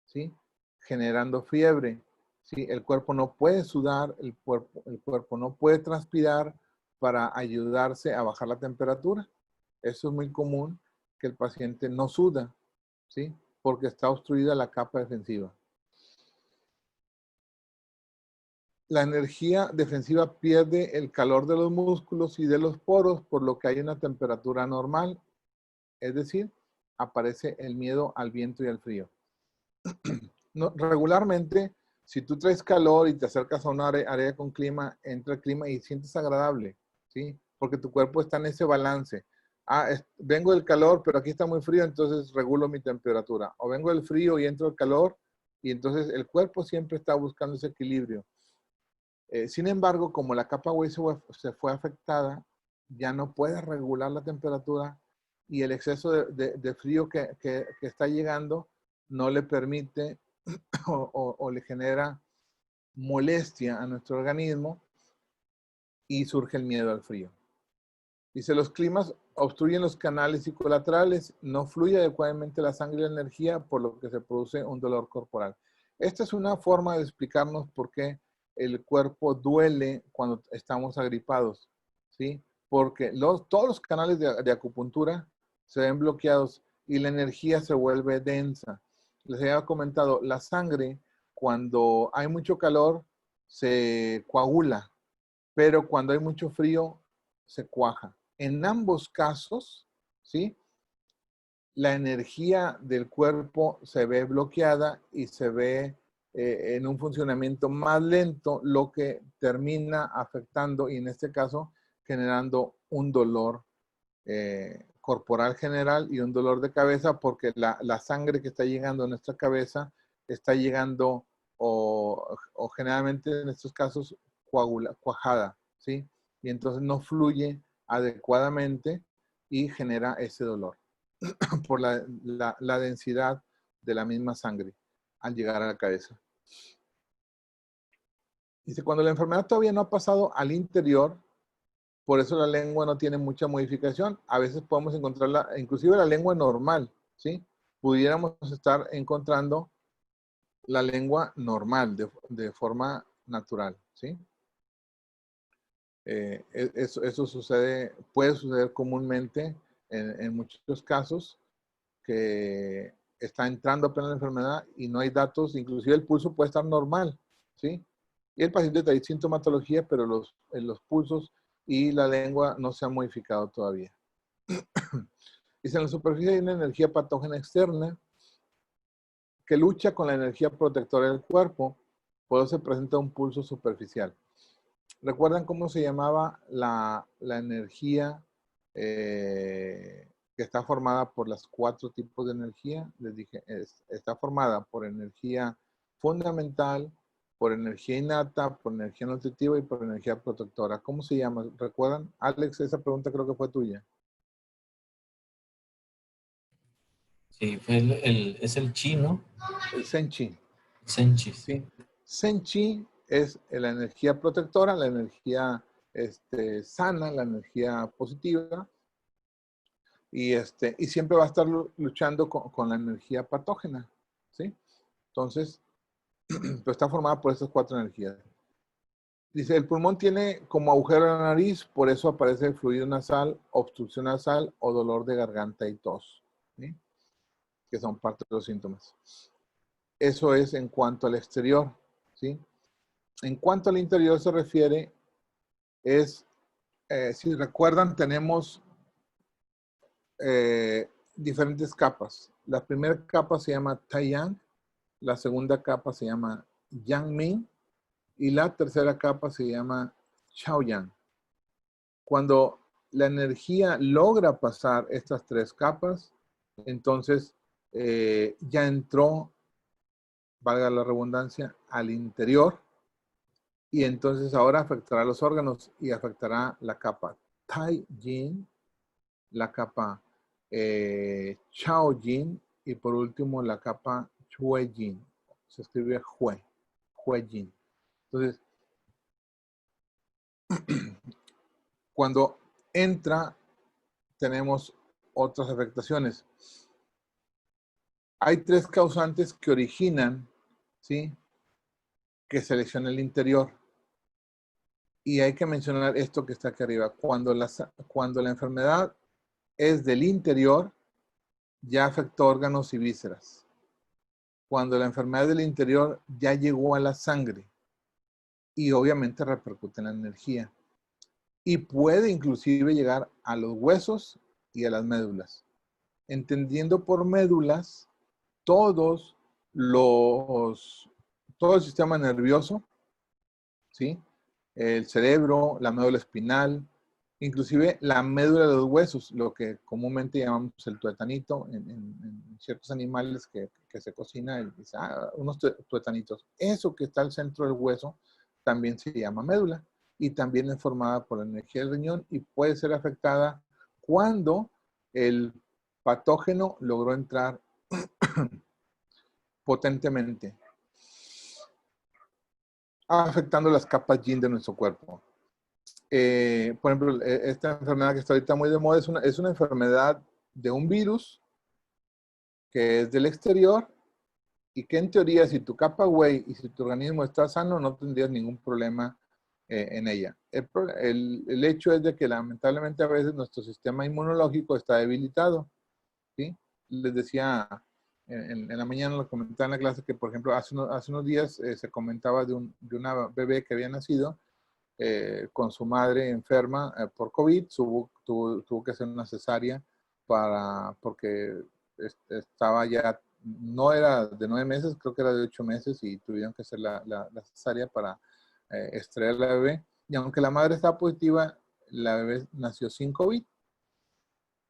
¿sí? Generando fiebre, ¿sí? El cuerpo no puede sudar, el cuerpo no puede transpirar para ayudarse a bajar la temperatura. Eso es muy común, que el paciente no suda, ¿sí? Porque está obstruida la capa defensiva. La energía defensiva pierde el calor de los músculos y de los poros, por lo que hay una temperatura normal. Es decir, aparece el miedo al viento y al frío. No, regularmente, si tú traes calor y te acercas a una área con clima, entra el clima y sientes agradable, ¿sí? Porque tu cuerpo está en ese balance. Vengo del calor, pero aquí está muy frío, entonces regulo mi temperatura. O vengo del frío y entro el calor, y entonces el cuerpo siempre está buscando ese equilibrio. Sin embargo, como la capa Weyl se fue afectada, ya no puede regular la temperatura y el exceso de frío que está llegando no le permite o le genera molestia a nuestro organismo y surge el miedo al frío. Dice, los climas obstruyen los canales y colaterales, no fluye adecuadamente la sangre y la energía, por lo que se produce un dolor corporal. Esta es una forma de explicarnos por qué el cuerpo duele cuando estamos agripados, ¿sí? Porque todos los canales de acupuntura se ven bloqueados y la energía se vuelve densa. Les había comentado, la sangre, cuando hay mucho calor, se coagula, pero cuando hay mucho frío, se cuaja. En ambos casos, ¿sí? La energía del cuerpo se ve bloqueada y se ve en un funcionamiento más lento, lo que termina afectando y en este caso generando un dolor corporal general y un dolor de cabeza, porque la sangre que está llegando a nuestra cabeza está llegando o generalmente en estos casos cuajada, ¿sí? Y entonces no fluye adecuadamente y genera ese dolor por la densidad de la misma sangre al llegar a la cabeza. Dice, cuando la enfermedad todavía no ha pasado al interior, por eso la lengua no tiene mucha modificación. A veces podemos encontrarla, inclusive la lengua normal, ¿sí? Pudiéramos estar encontrando la lengua normal, de forma natural, ¿sí? Eso sucede, puede suceder comúnmente en muchos casos, que está entrando apenas la enfermedad y no hay datos, inclusive el pulso puede estar normal, ¿sí? Y el paciente trae sintomatología, pero los pulsos y la lengua no se han modificado todavía. Dice, en la superficie hay una energía patógena externa que lucha con la energía protectora del cuerpo, por eso se presenta un pulso superficial. ¿Recuerdan cómo se llamaba la energía que está formada por los 4 tipos de energía? Les dije, está formada por energía fundamental, por energía innata, por energía nutritiva y por energía protectora. ¿Cómo se llama? ¿Recuerdan? Alex, esa pregunta creo que fue tuya. Sí, es el chi, ¿no? El Senchi. Senchi. ¿Sí? Senchi es la energía protectora, la energía sana, la energía positiva, y siempre va a estar luchando con la energía patógena, ¿sí? Entonces, pues está formada por estas 4 energías. Dice, el pulmón tiene como agujero en la nariz, por eso aparece fluido nasal, obstrucción nasal o dolor de garganta y tos, ¿sí? Que son parte de los síntomas. Eso es en cuanto al exterior, ¿sí? En cuanto al interior se refiere, si recuerdan, tenemos diferentes capas. La primera capa se llama Taiyang, la segunda capa se llama Yangming y la tercera capa se llama Chaoyang. Cuando la energía logra pasar estas 3 capas, entonces ya entró, valga la redundancia, al interior, y entonces ahora afectará los órganos y afectará la capa Tai-Yin, la capa Chao-Yin y por último la capa Chue-Yin. Se escribe Hue-Yin. Entonces, cuando entra, tenemos otras afectaciones. Hay 3 causantes que originan, ¿sí?, que selecciona el interior. Y hay que mencionar esto que está aquí arriba. Cuando la enfermedad es del interior, ya afectó órganos y vísceras. Cuando la enfermedad del interior ya llegó a la sangre y obviamente repercute en la energía. Y puede inclusive llegar a los huesos y a las médulas. Entendiendo por médulas todo el sistema nervioso, ¿sí? El cerebro, la médula espinal, inclusive la médula de los huesos, lo que comúnmente llamamos el tuetanito en ciertos animales que se cocina, unos tuetanitos. Eso que está al centro del hueso también se llama médula y también es formada por la energía del riñón y puede ser afectada cuando el patógeno logró entrar potentemente, afectando las capas yin de nuestro cuerpo. Por ejemplo, esta enfermedad que está ahorita muy de moda es una enfermedad de un virus que es del exterior y que en teoría si tu capa güey y si tu organismo está sano no tendrías ningún problema en ella. El hecho es de que lamentablemente a veces nuestro sistema inmunológico está debilitado, ¿sí? Les decía en la mañana, lo comentaba en la clase que, por ejemplo, hace unos días se comentaba de una bebé que había nacido con su madre enferma por COVID, tuvo que hacer una cesárea porque estaba ya, no era de 9 meses, creo que era de 8 meses y tuvieron que hacer la cesárea para extraer a la bebé. Y aunque la madre estaba positiva, la bebé nació sin COVID.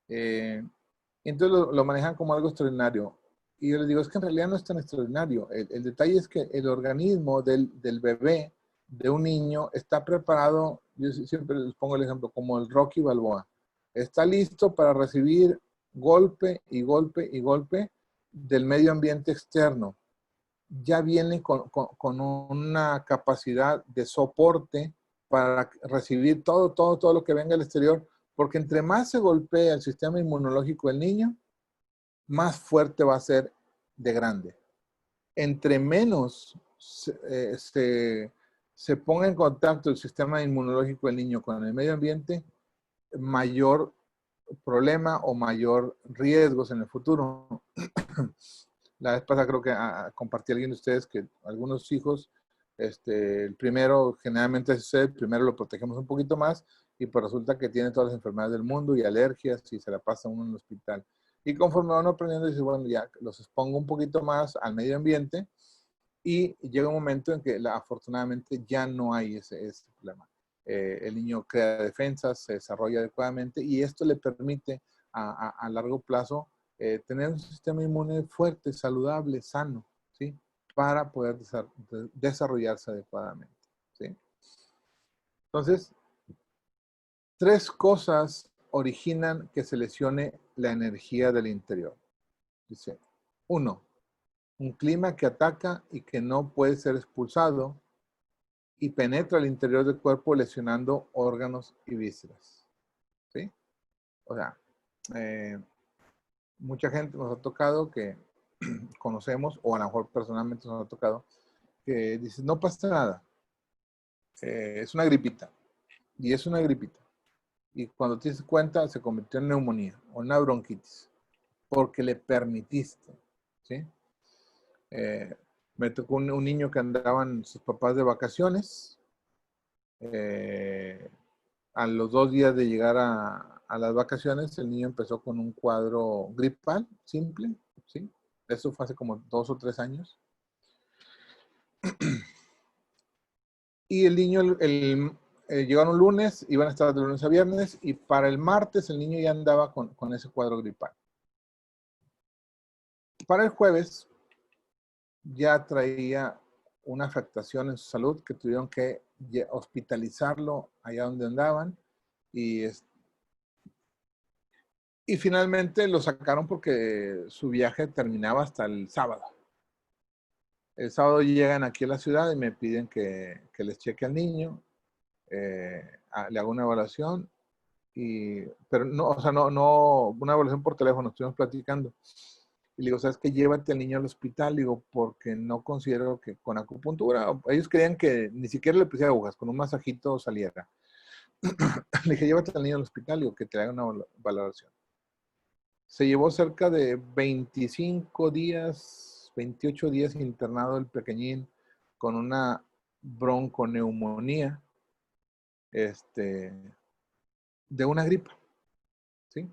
Entonces lo manejan como algo extraordinario. Y yo les digo, es que en realidad no es tan extraordinario. El detalle es que el organismo del bebé, de un niño, está preparado, yo siempre les pongo el ejemplo, como el Rocky Balboa. Está listo para recibir golpe y golpe y golpe del medio ambiente externo. Ya viene con una capacidad de soporte para recibir todo lo que venga del exterior, porque entre más se golpea el sistema inmunológico del niño, más fuerte va a ser de grande. Entre menos se ponga en contacto el sistema inmunológico del niño con el medio ambiente, mayor problema o mayor riesgos en el futuro. La vez pasada creo que compartí a alguien de ustedes que algunos hijos, el primero generalmente sucede, el primero lo protegemos un poquito más y pues resulta que tiene todas las enfermedades del mundo y alergias y se la pasa uno en el hospital. Y conforme van aprendiendo, dice, bueno, ya los expongo un poquito más al medio ambiente y llega un momento en que afortunadamente ya no hay ese problema. El niño crea defensas, se desarrolla adecuadamente y esto le permite a largo plazo tener un sistema inmune fuerte, saludable, sano, ¿sí? Para poder desarrollarse adecuadamente, ¿sí? Entonces, 3 cosas originan que se lesione la energía del interior. Dice, 1, un clima que ataca y que no puede ser expulsado y penetra al interior del cuerpo lesionando órganos y vísceras, ¿sí? O sea, mucha gente nos ha tocado que conocemos, o a lo mejor personalmente nos ha tocado, que dice, no pasa nada, es una gripita, y es una gripita. Y cuando te das cuenta, se convirtió en neumonía o una bronquitis, porque le permitiste, ¿sí? Me tocó un niño que andaban sus papás de vacaciones, a los 2 días de llegar a las vacaciones, el niño empezó con un cuadro gripal simple, ¿sí? Eso fue hace como 2 o 3 años. Y el niño, llegaron lunes, iban a estar de lunes a viernes, y para el martes el niño ya andaba con ese cuadro gripal. Para el jueves ya traía una afectación en su salud que tuvieron que hospitalizarlo allá donde andaban y finalmente lo sacaron porque su viaje terminaba hasta el sábado. El sábado llegan aquí a la ciudad y me piden que les cheque al niño, le hago una evaluación, pero no, o sea, no, una evaluación por teléfono, estuvimos platicando. Y le digo, ¿sabes qué? Llévate al niño al hospital, digo, porque no considero que con acupuntura, ellos querían que ni siquiera le pusiera agujas, con un masajito saliera. Le dije, llévate al niño al hospital, digo, que te haga una valoración. Se llevó cerca de 25 días, 28 días internado el pequeñín con una bronconeumonía, de una gripa, ¿sí?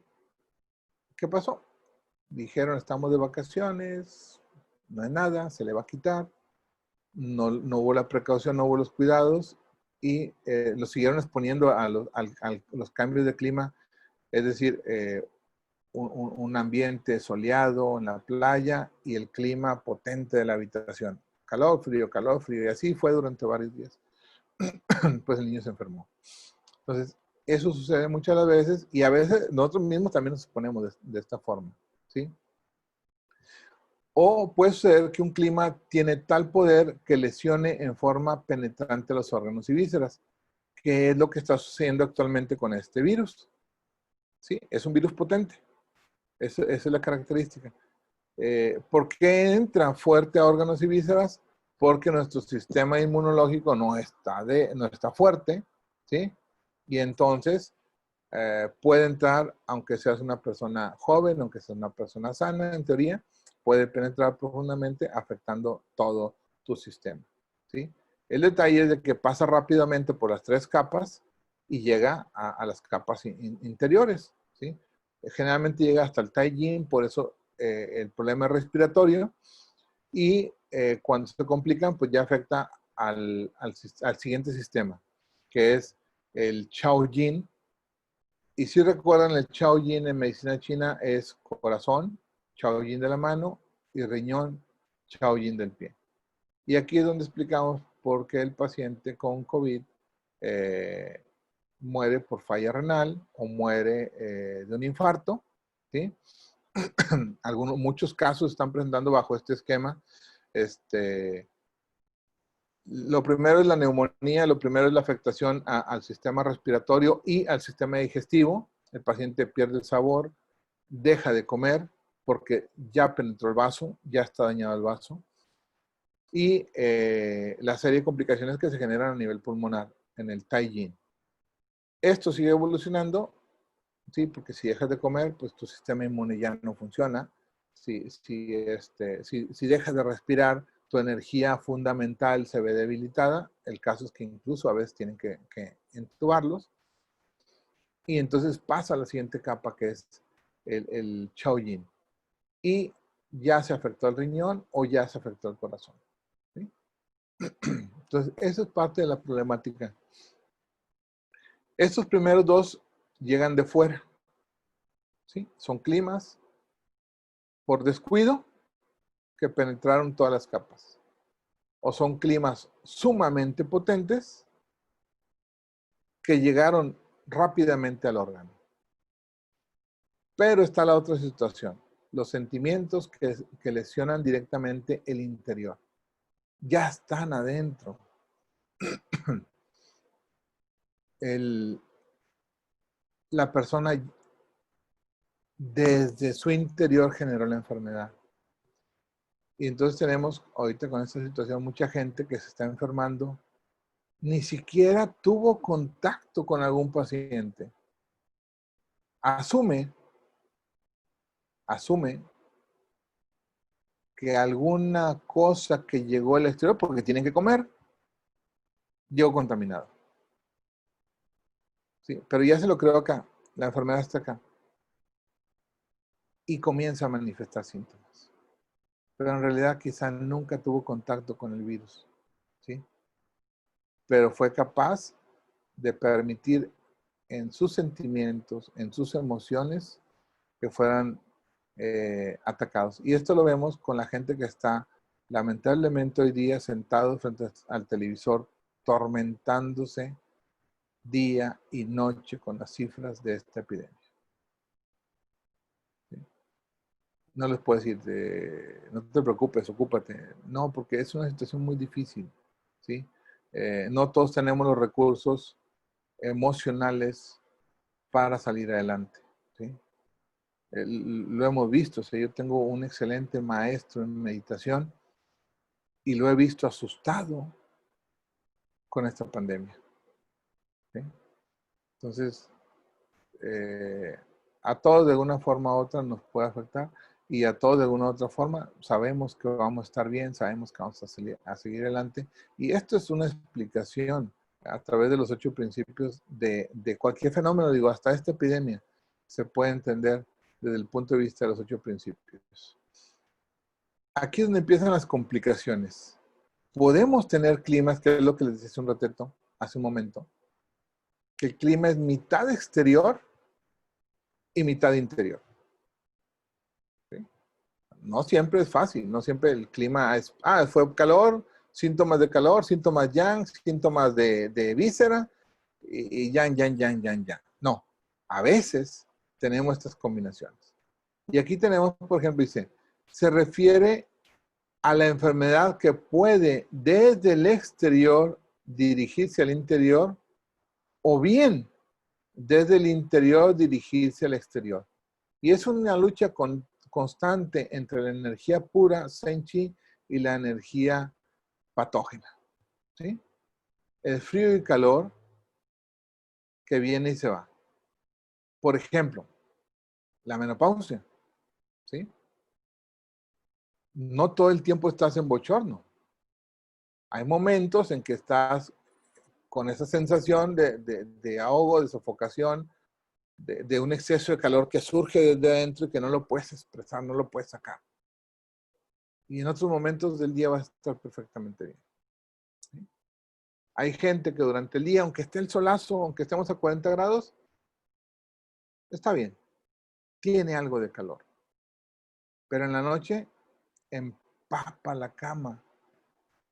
¿Qué pasó? Dijeron, estamos de vacaciones, no hay nada, se le va a quitar. No hubo la precaución, no hubo los cuidados y lo siguieron exponiendo a los cambios de clima, es decir, un ambiente soleado en la playa y el clima potente de la habitación. Calor, frío, y así fue durante varios días. Pues el niño se enfermó. Entonces, eso sucede muchas las veces y a veces nosotros mismos también nos exponemos de esta forma, ¿sí? O puede ser que un clima tiene tal poder que lesione en forma penetrante los órganos y vísceras, que es lo que está sucediendo actualmente con este virus, ¿sí? Es un virus potente. Esa es la característica. ¿Por qué entra fuerte a órganos y vísceras? Porque nuestro sistema inmunológico no está fuerte, ¿sí? Y entonces puede entrar, aunque seas una persona joven, aunque seas una persona sana, en teoría, puede penetrar profundamente afectando todo tu sistema, ¿sí? El detalle es de que pasa rápidamente por las 3 capas y llega a las capas interiores, ¿sí? Generalmente llega hasta el Taijin, por eso el problema es respiratorio, y cuando se complican, pues ya afecta al siguiente sistema, que es el Chaojin. Y si recuerdan, el Chaojin en medicina china es corazón, Chaojin de la mano, y riñón, Chaojin del pie. Y aquí es donde explicamos por qué el paciente con COVID muere por falla renal o muere de un infarto, ¿sí? Muchos casos están presentando bajo este esquema. Lo primero es la neumonía, lo primero es la afectación al sistema respiratorio y al sistema digestivo. El paciente pierde el sabor, deja de comer porque ya penetró el vaso, ya está dañado el vaso. Y la serie de complicaciones que se generan a nivel pulmonar en el Taijin. Esto sigue evolucionando, ¿sí? Porque si dejas de comer, pues tu sistema inmune ya no funciona. Si dejas de respirar, tu energía fundamental se ve debilitada. El caso es que incluso a veces tienen que intubarlos. Y entonces pasa a la siguiente capa, que es el Chaojin. Y ya se afectó el riñón o ya se afectó el corazón, ¿sí? Entonces, eso es parte de la problemática. Estos primeros 2 llegan de fuera, ¿sí? Son climas por descuido que penetraron todas las capas. O son climas sumamente potentes que llegaron rápidamente al órgano. Pero está la otra situación, los sentimientos que lesionan directamente el interior. Ya están adentro. La persona desde su interior generó la enfermedad. Y entonces tenemos ahorita con esta situación mucha gente que se está enfermando, ni siquiera tuvo contacto con algún paciente. Asume que alguna cosa que llegó al exterior, porque tienen que comer, llegó contaminado. Sí, pero ya se lo creo acá, la enfermedad está acá. Y comienza a manifestar síntomas. Pero en realidad quizá nunca tuvo contacto con el virus, ¿sí? Pero fue capaz de permitir en sus sentimientos, en sus emociones, que fueran atacados. Y esto lo vemos con la gente que está lamentablemente hoy día sentado frente al televisor, tormentándose día y noche con las cifras de esta epidemia. ¿Sí? No les puedo decir, no te preocupes, ocúpate. No, porque es una situación muy difícil, ¿sí? No todos tenemos los recursos emocionales para salir adelante, ¿sí? Lo hemos visto. O sea, yo tengo un excelente maestro en meditación y lo he visto asustado con esta pandemia. ¿Sí? Entonces, a todos de alguna forma u otra nos puede afectar y a todos de alguna u otra forma sabemos que vamos a estar bien, sabemos que vamos a seguir adelante. Y esto es una explicación a través de los 8 principios de cualquier fenómeno, digo, hasta esta epidemia se puede entender desde el punto de vista de los 8 principios. Aquí es donde empiezan las complicaciones. Podemos tener climas, que es lo que les decía hace un momento, que el clima es mitad exterior y mitad interior. ¿Sí? No siempre es fácil, no siempre el clima es, fue calor, síntomas de calor, síntomas yang, síntomas de víscera, y yang. No, a veces tenemos estas combinaciones. Y aquí tenemos, por ejemplo, dice, se refiere a la enfermedad que puede desde el exterior dirigirse al interior o bien desde el interior dirigirse al exterior. Y es una lucha constante entre la energía pura, Senchi, y la energía patógena. ¿Sí? El frío y calor que viene y se va. Por ejemplo, la menopausia. ¿Sí? No todo el tiempo estás en bochorno. Hay momentos en que estás con esa sensación de ahogo, de sofocación, de un exceso de calor que surge desde adentro y que no lo puedes expresar, no lo puedes sacar. Y en otros momentos del día vas a estar perfectamente bien. ¿Sí? Hay gente que durante el día, aunque esté el solazo, aunque estemos a 40 grados, está bien. Tiene algo de calor. Pero en la noche empapa la cama.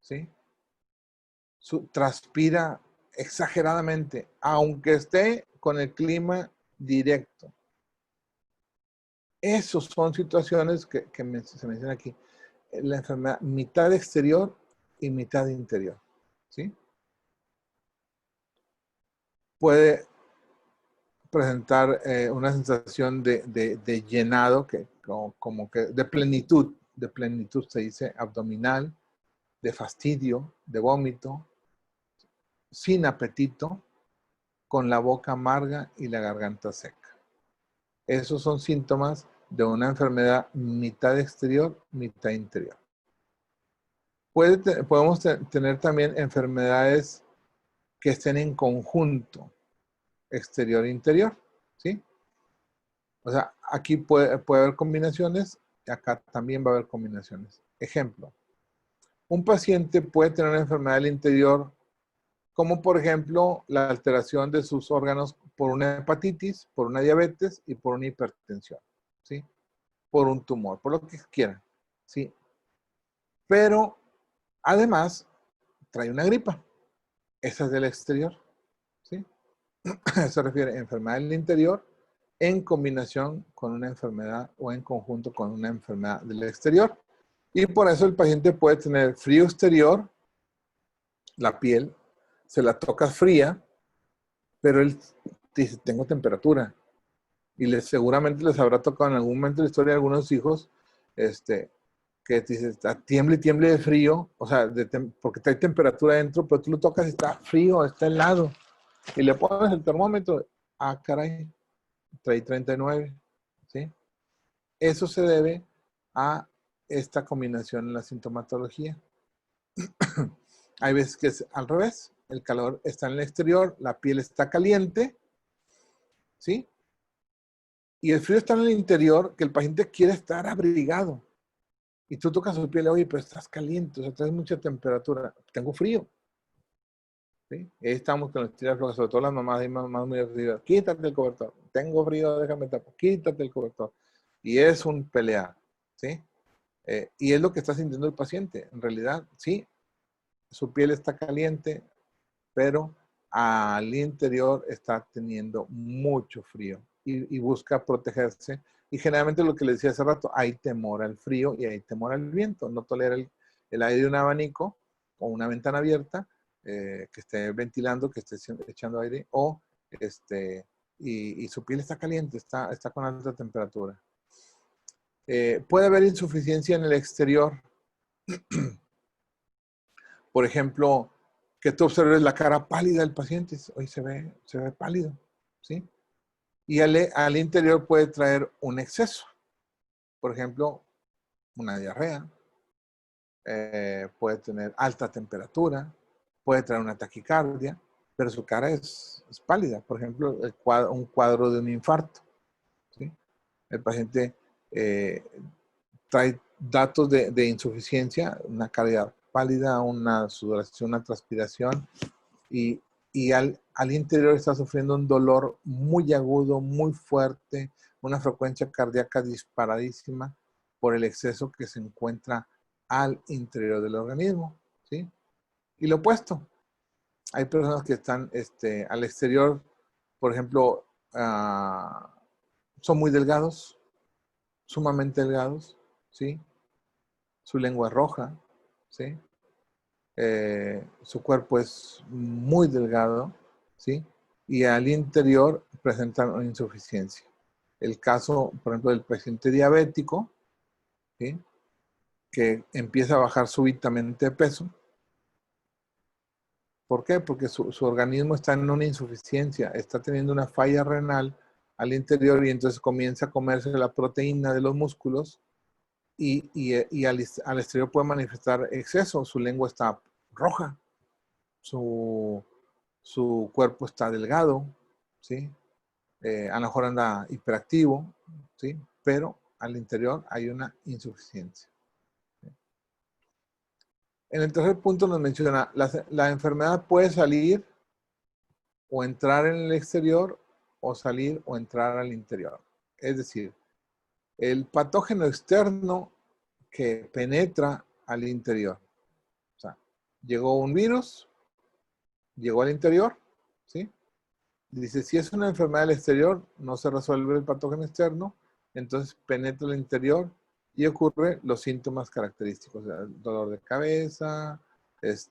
¿Sí? Transpira exageradamente, aunque esté con el clima directo. Esas son situaciones que se mencionan aquí. La enfermedad mitad exterior y mitad interior. ¿Sí? Puede presentar una sensación de llenado, como que de plenitud se dice, abdominal, de fastidio, de vómito, sin apetito, con la boca amarga y la garganta seca. Esos son síntomas de una enfermedad mitad exterior, mitad interior. Podemos tener también enfermedades que estén en conjunto, exterior e interior, ¿sí? O sea, aquí puede haber combinaciones, y acá también va a haber combinaciones. Ejemplo, un paciente puede tener una enfermedad del interior, como por ejemplo la alteración de sus órganos por una hepatitis, por una diabetes y por una hipertensión, ¿sí? Por un tumor, por lo que quieran, ¿sí? Pero además trae una gripa. Esa es del exterior, ¿sí? Se refiere a enfermedad del interior en combinación con una enfermedad o en conjunto con una enfermedad del exterior. Y por eso el paciente puede tener frío exterior, la piel, se la toca fría, pero él dice, tengo temperatura. Y seguramente les habrá tocado en algún momento de la historia de algunos hijos, que dice, está tiemble y tiemble de frío, o sea, porque hay temperatura dentro, pero tú lo tocas y está frío, está helado. Y le pones el termómetro, caray, trae 39, ¿sí? Eso se debe a esta combinación en la sintomatología. Hay veces que es al revés, el calor está en el exterior, la piel está caliente, ¿sí? Y el frío está en el interior, que el paciente quiere estar abrigado. Y tú tocas su piel, oye, pero estás caliente, o sea, traes mucha temperatura. Tengo frío. ¿Sí? Y ahí estamos con las tiras flojas, sobre todo las mamás y mamás muy arriba. Quítate el cobertor. Tengo frío, déjame tapar. Quítate el cobertor. Y es un pelear. ¿Sí? Y es lo que está sintiendo el paciente. En realidad, sí, su piel está caliente, pero al interior está teniendo mucho frío y busca protegerse. Y generalmente lo que le decía hace rato, hay temor al frío y hay temor al viento. No tolera el aire de un abanico o una ventana abierta que esté ventilando, que esté echando aire, o y su piel está caliente, está con alta temperatura. Puede haber insuficiencia en el exterior. Por ejemplo, que tú observes la cara pálida del paciente. Hoy se ve pálido, ¿sí? Y al interior puede traer un exceso. Por ejemplo, una diarrea, puede tener alta temperatura, puede traer una taquicardia, pero su cara es pálida. Por ejemplo, un cuadro de un infarto, ¿sí? El paciente trae datos de insuficiencia, una cara pálida, una sudoración, una transpiración, y al interior está sufriendo un dolor muy agudo, muy fuerte, una frecuencia cardíaca disparadísima por el exceso que se encuentra al interior del organismo, ¿sí? Y lo opuesto, hay personas que están al exterior, por ejemplo, son muy delgados, sumamente delgados, ¿sí? Su lengua es roja, ¿sí? Su cuerpo es muy delgado, ¿sí? Y al interior presentan una insuficiencia. El caso, por ejemplo, del paciente diabético, ¿sí? Que empieza a bajar súbitamente de peso. ¿Por qué? Porque su organismo está en una insuficiencia, está teniendo una falla renal al interior y entonces comienza a comerse la proteína de los músculos y al exterior puede manifestar exceso. Su lengua está roja, su cuerpo está delgado, ¿sí? A lo mejor anda hiperactivo, ¿sí? Pero al interior hay una insuficiencia. En el tercer punto nos menciona, la enfermedad puede salir o entrar en el exterior o salir o entrar al interior. Es decir, el patógeno externo que penetra al interior. O sea, llegó un virus, llegó al interior, ¿sí? Dice, si es una enfermedad del exterior, no se resuelve el patógeno externo, entonces penetra el interior y ocurre los síntomas característicos, o sea, dolor de cabeza, las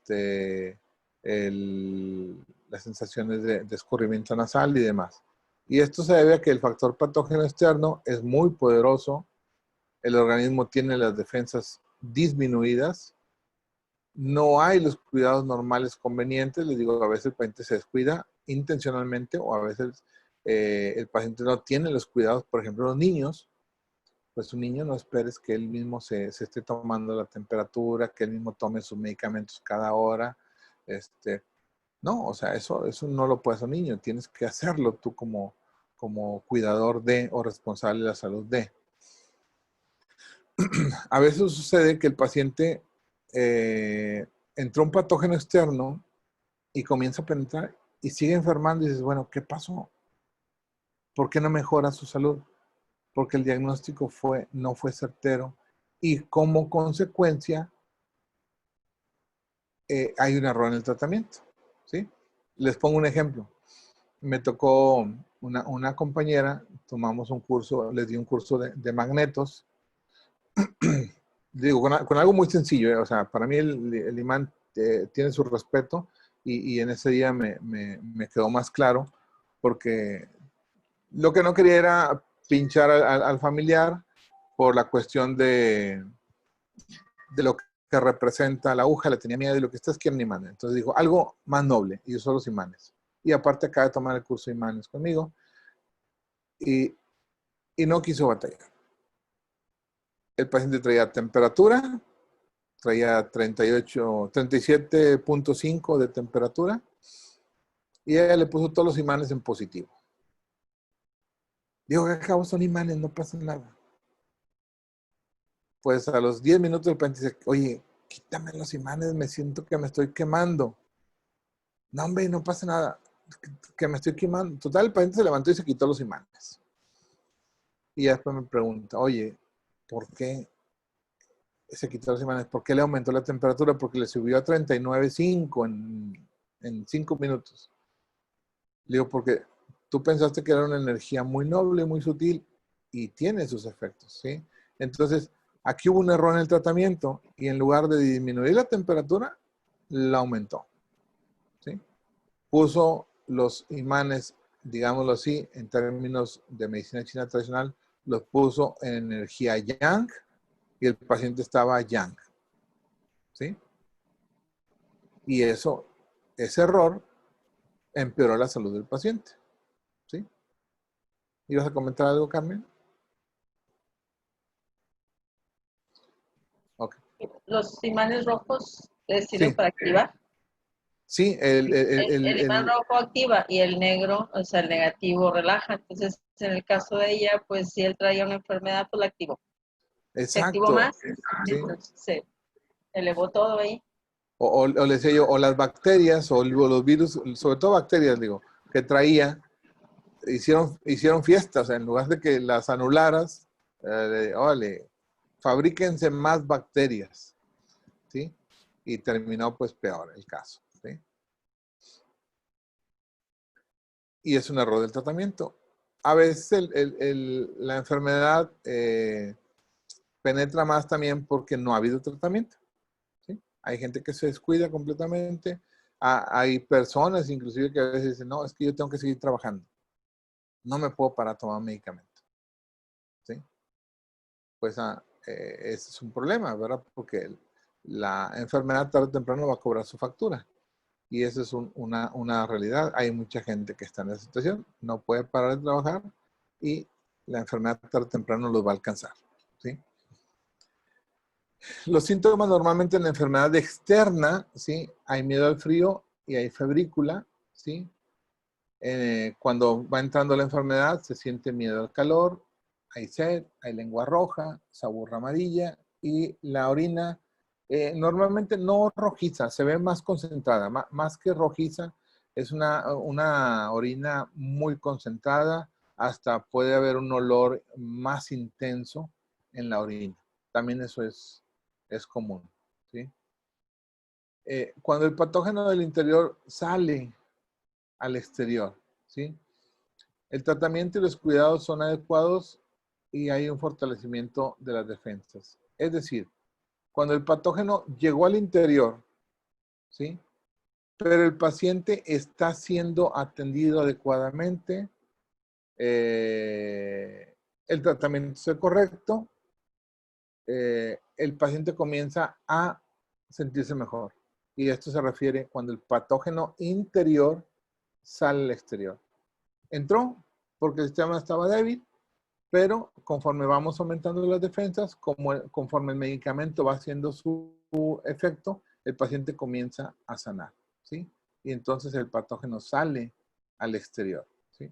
sensaciones de escurrimiento nasal y demás. Y esto se debe a que el factor patógeno externo es muy poderoso, el organismo tiene las defensas disminuidas, no hay los cuidados normales convenientes. Les digo, a veces el paciente se descuida intencionalmente o a veces el paciente no tiene los cuidados. Por ejemplo, los niños, pues un niño no esperes que él mismo se esté tomando la temperatura, que él mismo tome sus medicamentos cada hora. No, o sea, eso no lo puede hacer un niño. Tienes que hacerlo tú como cuidador de o responsable de la salud de. A veces sucede que el paciente entró un patógeno externo y comienza a penetrar y sigue enfermando y dices, bueno, ¿qué pasó? ¿Por qué no mejora su salud? Porque el diagnóstico no fue certero y como consecuencia hay un error en el tratamiento, ¿sí? Les pongo un ejemplo. Me tocó una compañera, tomamos un curso, les di un curso de magnetos. Digo, con algo muy sencillo, o sea, para mí el imán tiene su respeto y en ese día me quedó más claro porque lo que no quería era pinchar al familiar por la cuestión de lo que representa la aguja, le tenía miedo de lo que ustedes quieren imanes. Entonces dijo, algo más noble, y usó los imanes. Y aparte acaba de tomar el curso de imanes conmigo y no quiso batallar. El paciente traía temperatura, traía 37.5 de temperatura y ella le puso todos los imanes en positivo. Digo, que acabo son imanes, no pasa nada. Pues a los 10 minutos el paciente dice, oye, quítame los imanes, me siento que me estoy quemando. No, hombre, no pasa nada, que me estoy quemando. Total, el paciente se levantó y se quitó los imanes. Y después me pregunta, oye, ¿por qué se quitó los imanes? ¿Por qué le aumentó la temperatura? Porque le subió a 39.5 en 5 minutos. Le digo, porque tú pensaste que era una energía muy noble, muy sutil y tiene sus efectos, ¿sí? Entonces, aquí hubo un error en el tratamiento y en lugar de disminuir la temperatura, la aumentó, ¿sí? Puso los imanes, digámoslo así, en términos de medicina china tradicional, los puso en energía yang y el paciente estaba yang. ¿Sí? Y ese error empeoró la salud del paciente. ¿Sí? ¿Ibas a comentar algo, Carmen? Ok. Los imanes rojos les sirven Sí. para activar. Sí, El imán rojo activa y el negro, o sea, el negativo relaja. Entonces, en el caso de ella, pues si él traía una enfermedad, pues la activó. Se activó exacto. más, Sí. entonces se elevó todo ahí. O les decía yo, o las bacterias, o los virus, sobre todo bacterias, digo, que traía, hicieron fiestas, o sea, en lugar de que las anularas, órale, fabríquense más bacterias, ¿sí? Y terminó pues peor el caso, ¿sí? Y es un error del tratamiento. A veces la enfermedad penetra más también porque no ha habido tratamiento, ¿sí? Hay gente que se descuida completamente. Hay personas inclusive que a veces dicen, no, es que yo tengo que seguir trabajando. No me puedo parar a tomar medicamento, ¿sí? Pues ese es un problema, ¿verdad? Porque la enfermedad tarde o temprano va a cobrar su factura. Y eso es una realidad. Hay mucha gente que está en esa situación, no puede parar de trabajar y la enfermedad tarde o temprano los va a alcanzar, ¿sí? Los síntomas normalmente en la enfermedad externa, ¿sí? Hay miedo al frío y hay febrícula, ¿sí? Cuando va entrando la enfermedad se siente miedo al calor, hay sed, hay lengua roja, sabor amarilla y la orina normalmente no rojiza, se ve más concentrada, más que rojiza, es una orina muy concentrada, hasta puede haber un olor más intenso en la orina. También eso es común, ¿sí? Cuando el patógeno del interior sale al exterior, ¿sí? El tratamiento y los cuidados son adecuados y hay un fortalecimiento de las defensas. Es decir, cuando el patógeno llegó al interior, ¿sí? Pero el paciente está siendo atendido adecuadamente, el tratamiento es correcto, el paciente comienza a sentirse mejor. Y esto se refiere cuando el patógeno interior sale al exterior. Entró porque el sistema estaba débil, pero conforme vamos aumentando las defensas, conforme el medicamento va haciendo su efecto, el paciente comienza a sanar, ¿sí? Y entonces el patógeno sale al exterior, ¿sí?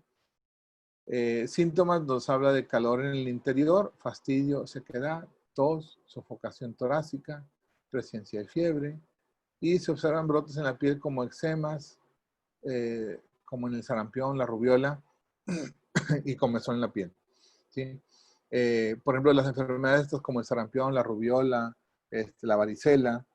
Síntomas nos habla de calor en el interior, fastidio, sequedad, tos, sofocación torácica, presencia de fiebre, y se observan brotes en la piel como eczemas, como en el sarampión, la rubiola y comezón en la piel, ¿sí? Por ejemplo, las enfermedades estas como el sarampión, la rubiola, la varicela,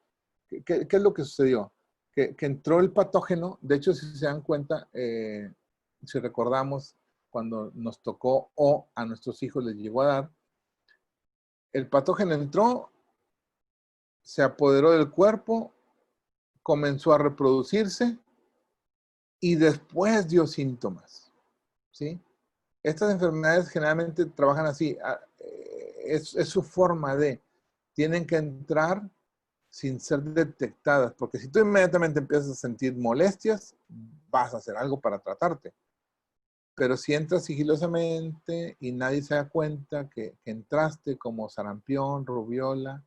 ¿qué es lo que sucedió? Que entró el patógeno, de hecho, si se dan cuenta, si recordamos, cuando nos tocó o a nuestros hijos les llegó a dar, el patógeno entró, se apoderó del cuerpo, comenzó a reproducirse y después dio síntomas, ¿sí? Estas enfermedades generalmente trabajan así, es su forma de, tienen que entrar sin ser detectadas, porque si tú inmediatamente empiezas a sentir molestias, vas a hacer algo para tratarte. Pero si entras sigilosamente y nadie se da cuenta que entraste como sarampión, rubiola,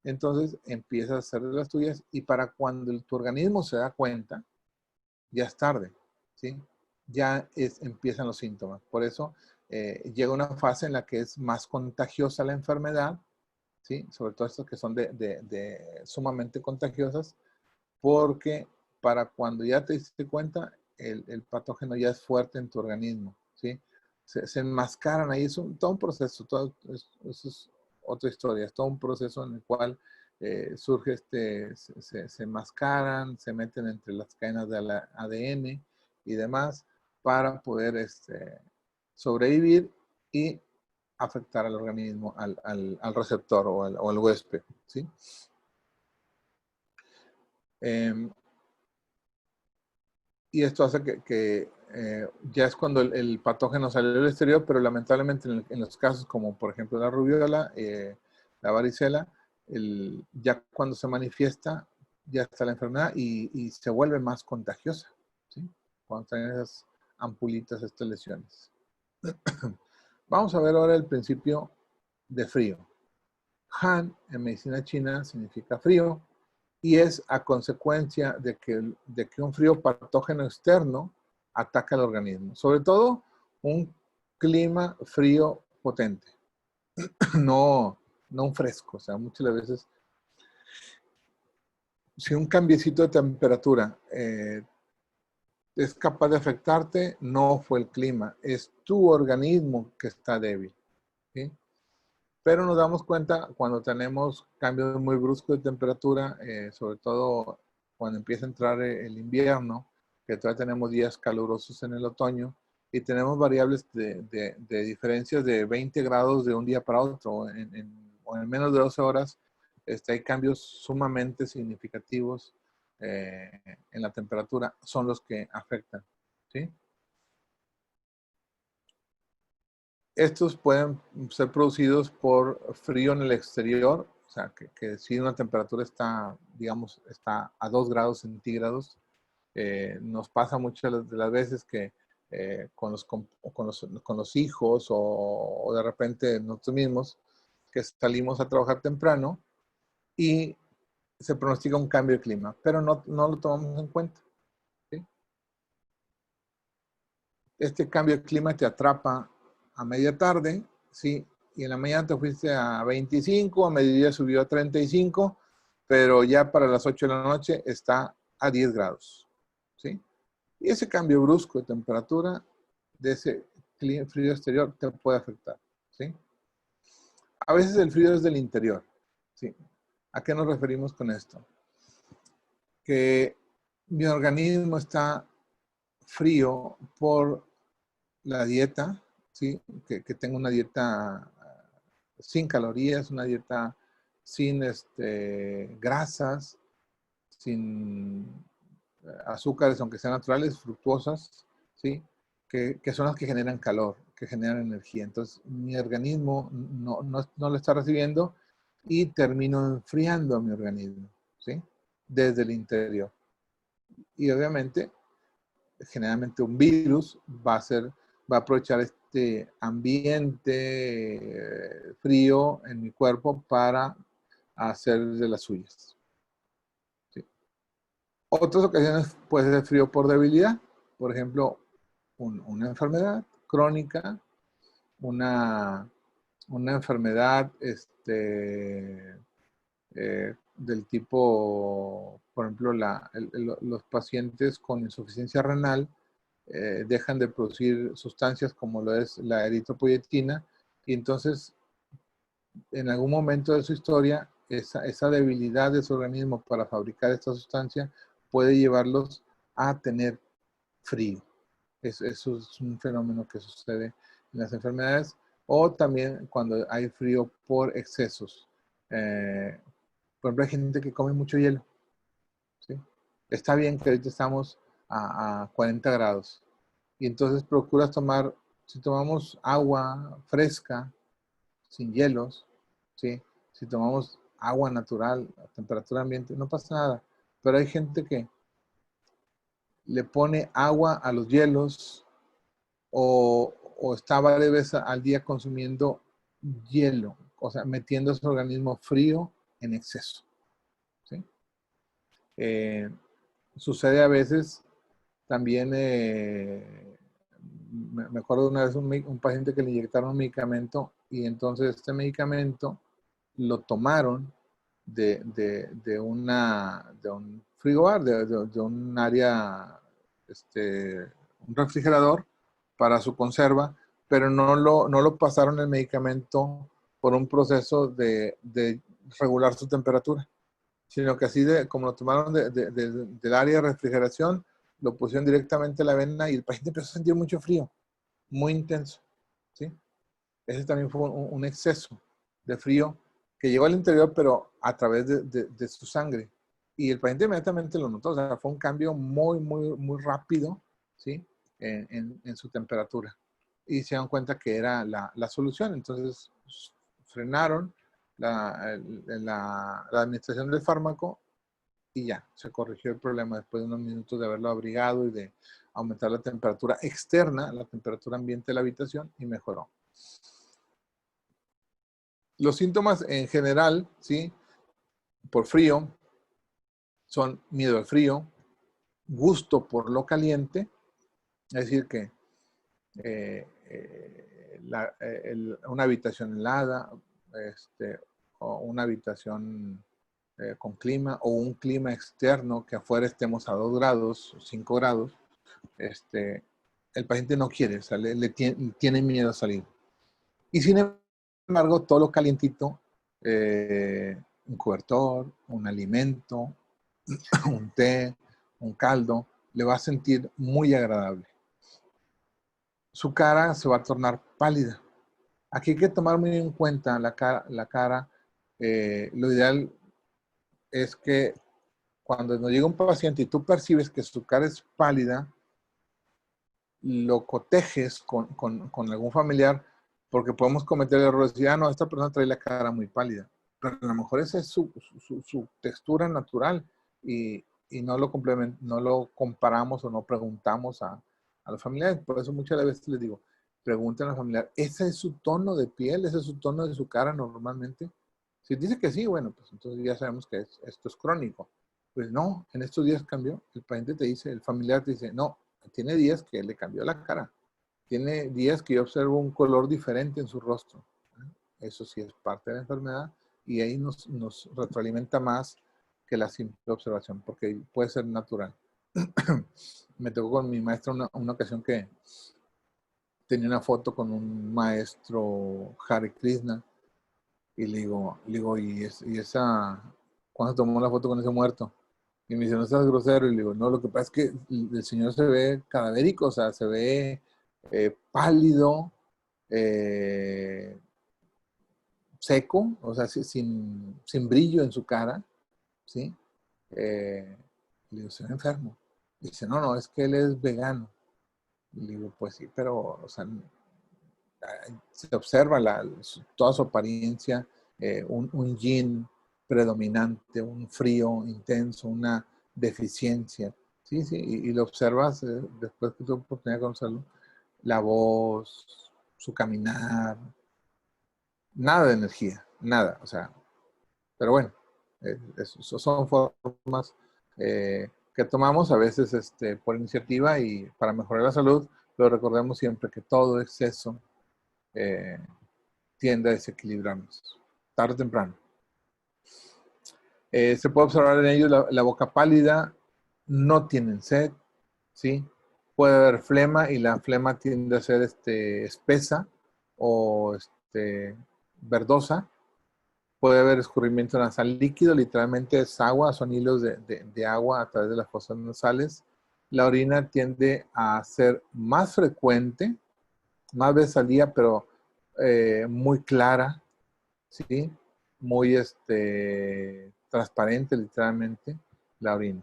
entonces empiezas a hacer de las tuyas y para cuando tu organismo se da cuenta, ya es tarde, ¿sí? Ya empiezan los síntomas. Por eso llega una fase en la que es más contagiosa la enfermedad, ¿sí? Sobre todo estas que son sumamente contagiosas, porque para cuando ya te diste cuenta, el patógeno ya es fuerte en tu organismo, ¿sí? Se enmascaran ahí, es todo un proceso, eso es otra historia, es todo un proceso en el cual surge se enmascaran, se meten entre las cadenas del ADN y demás para poder sobrevivir y afectar al organismo, al receptor o al huésped, ¿sí? Y esto hace que ya es cuando el patógeno salió del exterior, pero lamentablemente en los casos como por ejemplo la rubiola, la varicela, ya cuando se manifiesta, ya está la enfermedad y se vuelve más contagiosa, ¿sí? Cuando tienen esas ampulitas, estas lesiones. Vamos a ver ahora el principio de frío. Han en medicina china significa frío y es a consecuencia de que un frío patógeno externo ataca al organismo. Sobre todo un clima frío potente, no un fresco. O sea, muchas veces, si un cambiecito de temperatura es capaz de afectarte, no fue el clima, es tu organismo que está débil, ¿sí? Pero nos damos cuenta cuando tenemos cambios muy bruscos de temperatura, sobre todo cuando empieza a entrar el invierno, que todavía tenemos días calurosos en el otoño, y tenemos variables de diferencias de 20 grados de un día para otro, o en menos de 12 horas, hay cambios sumamente significativos en la temperatura, son los que afectan, ¿sí? Estos pueden ser producidos por frío en el exterior, o sea, que si una temperatura está, digamos, está a 2 grados centígrados, nos pasa muchas de las veces que con los hijos o de repente nosotros mismos, que salimos a trabajar temprano y se pronostica un cambio de clima, pero no lo tomamos en cuenta, ¿sí? Este cambio de clima te atrapa a media tarde, ¿sí? Y en la mañana te fuiste a 25, a mediodía subió a 35, pero ya para las 8 de la noche está a 10 grados, ¿sí? Y ese cambio brusco de temperatura de ese frío exterior te puede afectar, ¿sí? A veces el frío es del interior, ¿sí? ¿A qué nos referimos con esto? Que mi organismo está frío por la dieta, ¿sí? Que tengo una dieta sin calorías, una dieta sin grasas, sin azúcares, aunque sean naturales, fructuosas, ¿sí? Que son las que generan calor, que generan energía. Entonces, mi organismo no lo está recibiendo y termino enfriando a mi organismo, ¿sí? Desde el interior. Y obviamente, generalmente un virus va a aprovechar este ambiente frío en mi cuerpo para hacer de las suyas. ¿Sí? Otras ocasiones puede ser frío por debilidad, por ejemplo, una enfermedad crónica, una enfermedad del tipo, por ejemplo, los pacientes con insuficiencia renal dejan de producir sustancias como lo es la eritropoyetina y entonces en algún momento de su historia esa debilidad de su organismo para fabricar esta sustancia puede llevarlos a tener frío. Eso es un fenómeno que sucede en las enfermedades o también cuando hay frío por excesos. Por ejemplo, hay gente que come mucho hielo, ¿sí? Está bien que ahorita estamos a 40 grados y entonces procuras tomar, si tomamos agua fresca, sin hielos, ¿sí? Si tomamos agua natural a temperatura ambiente, no pasa nada. Pero hay gente que le pone agua a los hielos o está varias veces al día consumiendo hielo, o sea, metiendo su organismo frío en exceso, ¿sí? Sucede a veces también, me acuerdo de una vez un paciente que le inyectaron un medicamento y entonces este medicamento lo tomaron de un frigobar, de un área, un refrigerador para su conserva, pero no lo pasaron el medicamento por un proceso de regular su temperatura, sino que así como lo tomaron del área de refrigeración, lo pusieron directamente a la vena y el paciente empezó a sentir mucho frío, muy intenso, ¿sí? Ese también fue un exceso de frío que llegó al interior, pero a través de su sangre. Y el paciente inmediatamente lo notó, o sea, fue un cambio muy, muy, muy rápido, ¿sí? en su temperatura. Y se dan cuenta que era la solución. Entonces frenaron la administración del fármaco y ya, se corrigió el problema después de unos minutos de haberlo abrigado y de aumentar la temperatura externa, la temperatura ambiente de la habitación, y mejoró. Los síntomas en general, ¿sí? Por frío, son miedo al frío, gusto por lo caliente, es decir que una habitación helada, o una habitación con clima, o un clima externo que afuera estemos a 2 grados o 5 grados, el paciente no quiere, tiene miedo a salir. Y sin embargo, todo lo calientito, un cobertor, un alimento, un té, un caldo, le va a sentir muy agradable. Su cara se va a tornar pálida. Aquí hay que tomar muy en cuenta la cara. Lo ideal es que cuando nos llega un paciente y tú percibes que su cara es pálida, lo cotejes con algún familiar, porque podemos cometer el error de decir, no, esta persona trae la cara muy pálida. Pero a lo mejor esa es su textura natural y no lo comparamos o no preguntamos a los familiares. Por eso muchas veces les digo, pregunten al familiar, ¿ese es su tono de piel? ¿Ese es su tono de su cara normalmente? Si dice que sí, bueno, pues entonces ya sabemos que esto es crónico. Pues no, en estos días cambió. El paciente te dice, el familiar te dice, no, tiene días que le cambió la cara. Tiene días que yo observo un color diferente en su rostro. Eso sí es parte de la enfermedad y ahí nos retroalimenta más que la simple observación, porque puede ser natural. Me tocó con mi maestra una ocasión que tenía una foto con un maestro Hare Krishna y le digo, ¿y esa, cuándo tomó la foto con ese muerto? Y me dice, no seas grosero. Y le digo, no, lo que pasa es que el señor se ve cadavérico, o sea, se ve pálido, seco, o sea, sin brillo en su cara, ¿sí? Le digo, se ve enfermo. Dice, no, es que él es vegano. Y le digo, pues sí, pero, o sea, se observa toda su apariencia, un yin predominante, un frío intenso, una deficiencia. Sí, y lo observas después que tuve oportunidad de conocerlo, la voz, su caminar, nada de energía, nada, o sea, pero bueno, son formas que tomamos a veces por iniciativa y para mejorar la salud, pero recordemos siempre que todo exceso tiende a desequilibrarnos, tarde o temprano. Se puede observar en ellos la boca pálida, no tienen sed, ¿sí? Puede haber flema y la flema tiende a ser espesa o verdosa. Puede haber escurrimiento nasal líquido, literalmente es agua, son hilos de agua a través de las fosas nasales. La orina tiende a ser más frecuente, más veces al día, pero muy clara, ¿sí? Muy transparente, literalmente, la orina.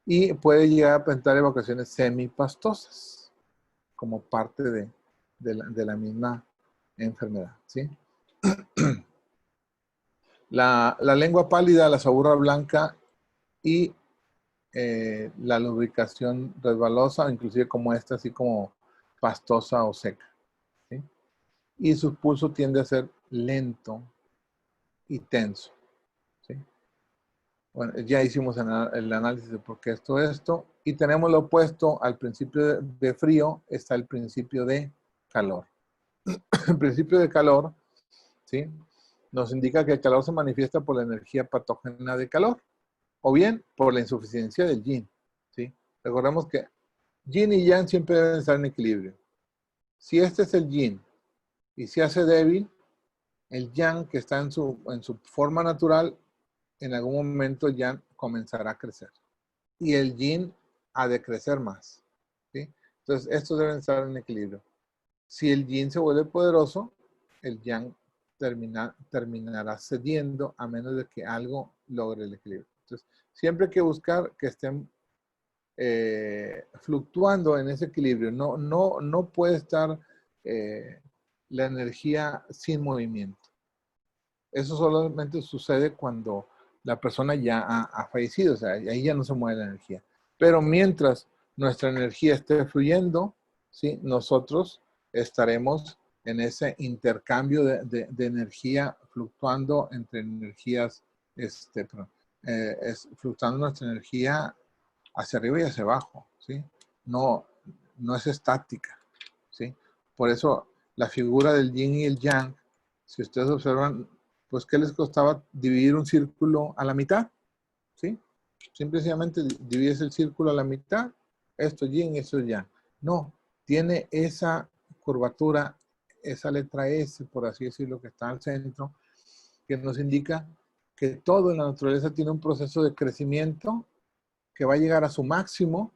Y puede llegar a presentar evacuaciones semipastosas, como parte de la misma enfermedad, ¿sí? La lengua pálida, la sabura blanca y la lubricación resbalosa, inclusive como esta, así como pastosa o seca, ¿sí? Y su pulso tiende a ser lento y tenso, ¿sí? Bueno, ya hicimos el análisis de por qué esto, y tenemos lo opuesto al principio de frío, está el principio de calor. El principio de calor, ¿sí? Nos indica que el calor se manifiesta por la energía patógena de calor, o bien por la insuficiencia del yin, ¿sí? Recordemos que yin y yang siempre deben estar en equilibrio. Si este es el yin y se hace débil, el yang que está en su forma natural, en algún momento ya comenzará a crecer. Y el yin ha de crecer más, ¿sí? Entonces, estos deben estar en equilibrio. Si el yin se vuelve poderoso, el yang terminará cediendo a menos de que algo logre el equilibrio. Entonces, siempre hay que buscar que estén fluctuando en ese equilibrio. No puede estar la energía sin movimiento. Eso solamente sucede cuando la persona ya ha fallecido, o sea, ahí ya no se mueve la energía. Pero mientras nuestra energía esté fluyendo, ¿sí? Nosotros estaremos en ese intercambio de energía fluctuando entre energías, fluctuando nuestra energía hacia arriba y hacia abajo, ¿sí? No es estática, ¿sí? Por eso la figura del yin y el yang, si ustedes observan, pues ¿qué les costaba dividir un círculo a la mitad? ¿Sí? Simplemente divides el círculo a la mitad, esto es yin y esto es yang. No, tiene esa curvatura, esa letra S, por así decirlo, que está al centro, que nos indica que todo en la naturaleza tiene un proceso de crecimiento que va a llegar a su máximo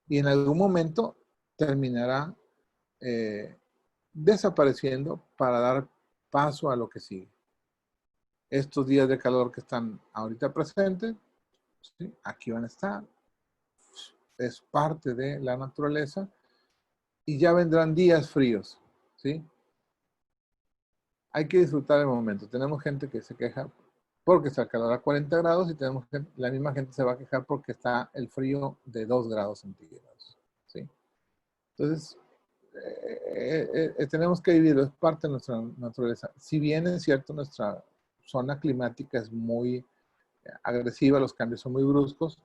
y en algún momento terminará desapareciendo para dar paso a lo que sigue. Estos días de calor que están ahorita presentes, ¿sí? Aquí van a estar, es parte de la naturaleza y ya vendrán días fríos, ¿sí? Hay que disfrutar el momento. Tenemos gente que se queja porque está el calor a 40 grados y tenemos la misma gente se va a quejar porque está el frío de 2 grados centígrados, ¿sí? Entonces, tenemos que vivirlo, es parte de nuestra naturaleza. Si bien es cierto, nuestra zona climática es muy agresiva, los cambios son muy bruscos,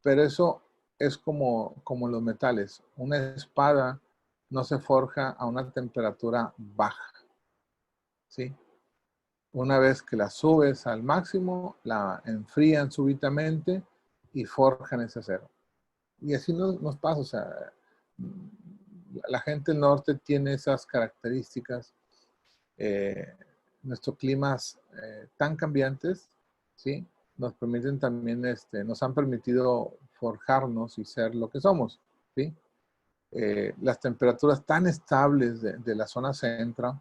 pero eso es como los metales. Una espada no se forja a una temperatura baja, ¿sí? Una vez que la subes al máximo, la enfrían súbitamente y forjan ese acero. Y así nos pasa, o sea, la gente del norte tiene esas características. Nuestros climas tan cambiantes, ¿sí? Nos permiten también, nos han permitido forjarnos y ser lo que somos, ¿sí? Las temperaturas tan estables de la zona central,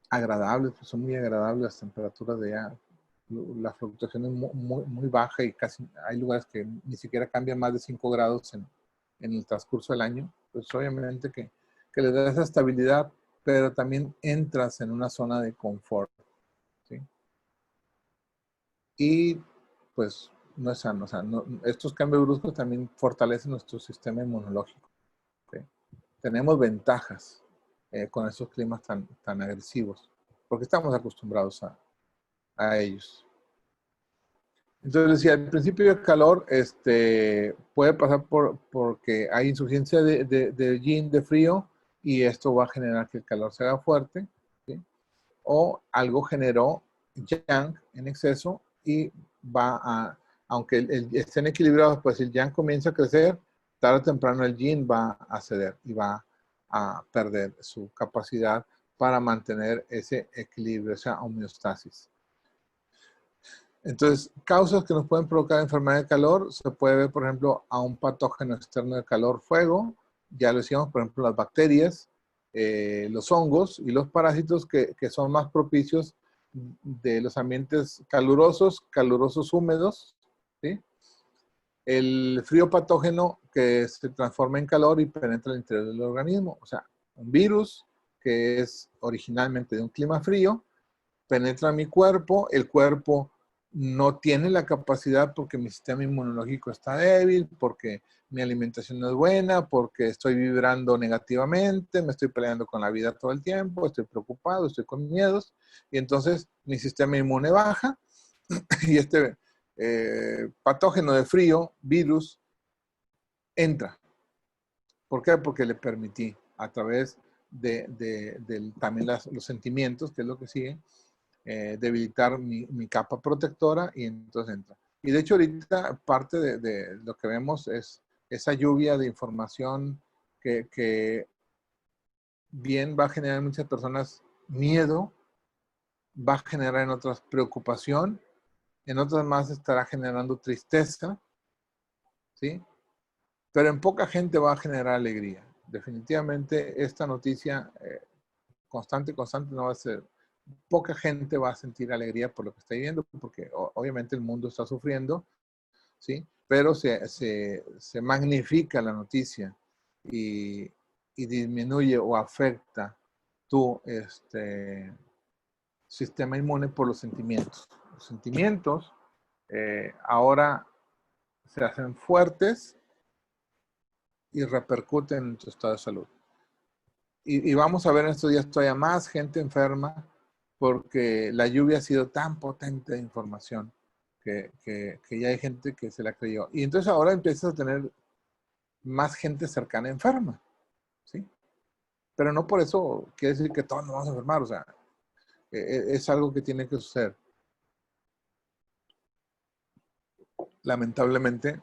agradables, pues son muy agradables las temperaturas de allá. La fluctuación es muy baja y casi hay lugares que ni siquiera cambian más de 5 grados en el transcurso del año. Pues obviamente que le da esa estabilidad, pero también entras en una zona de confort, ¿sí? Y pues no es sano, o sea, estos cambios bruscos también fortalecen nuestro sistema inmunológico, ¿sí? Tenemos ventajas con estos climas tan agresivos, porque estamos acostumbrados a ellos. Entonces decía, al principio el calor puede pasar porque hay insuficiencia de yin, de frío, y esto va a generar que el calor se haga fuerte, ¿sí? O algo generó yang en exceso y aunque estén equilibrados, pues el yang comienza a crecer, tarde o temprano el yin va a ceder y va a perder su capacidad para mantener ese equilibrio, esa homeostasis. Entonces, causas que nos pueden provocar enfermedad de calor, se puede ver, por ejemplo, a un patógeno externo de calor, fuego, ya lo decíamos, por ejemplo, las bacterias, los hongos y los parásitos que son más propicios de los ambientes calurosos húmedos, ¿sí? El frío patógeno que se transforma en calor y penetra el interior del organismo, o sea, un virus que es originalmente de un clima frío, penetra mi cuerpo, el cuerpo no tiene la capacidad porque mi sistema inmunológico está débil, porque mi alimentación no es buena, porque estoy vibrando negativamente, me estoy peleando con la vida todo el tiempo, estoy preocupado, estoy con miedos, y entonces mi sistema inmune baja y este patógeno de frío, virus, entra. ¿Por qué? Porque le permití a través también los sentimientos, que es lo que sigue, debilitar mi capa protectora y entonces entra. Y de hecho ahorita parte de lo que vemos es esa lluvia de información que bien va a generar en muchas personas miedo, va a generar en otras preocupación, en otras más estará generando tristeza, ¿sí? Pero en poca gente va a generar alegría. Definitivamente esta noticia constante no va a ser. Poca gente va a sentir alegría por lo que está viviendo, porque obviamente el mundo está sufriendo, ¿sí? pero se magnifica la noticia y disminuye o afecta tu sistema inmune por los sentimientos. Los sentimientos ahora se hacen fuertes y repercuten en tu estado de salud. Y vamos a ver en estos días todavía más gente enferma porque la lluvia ha sido tan potente de información que ya hay gente que se la creyó. Y entonces ahora empiezas a tener más gente cercana enferma, ¿sí? Pero no por eso quiere decir que todos nos vamos a enfermar, o sea, es algo que tiene que suceder. Lamentablemente,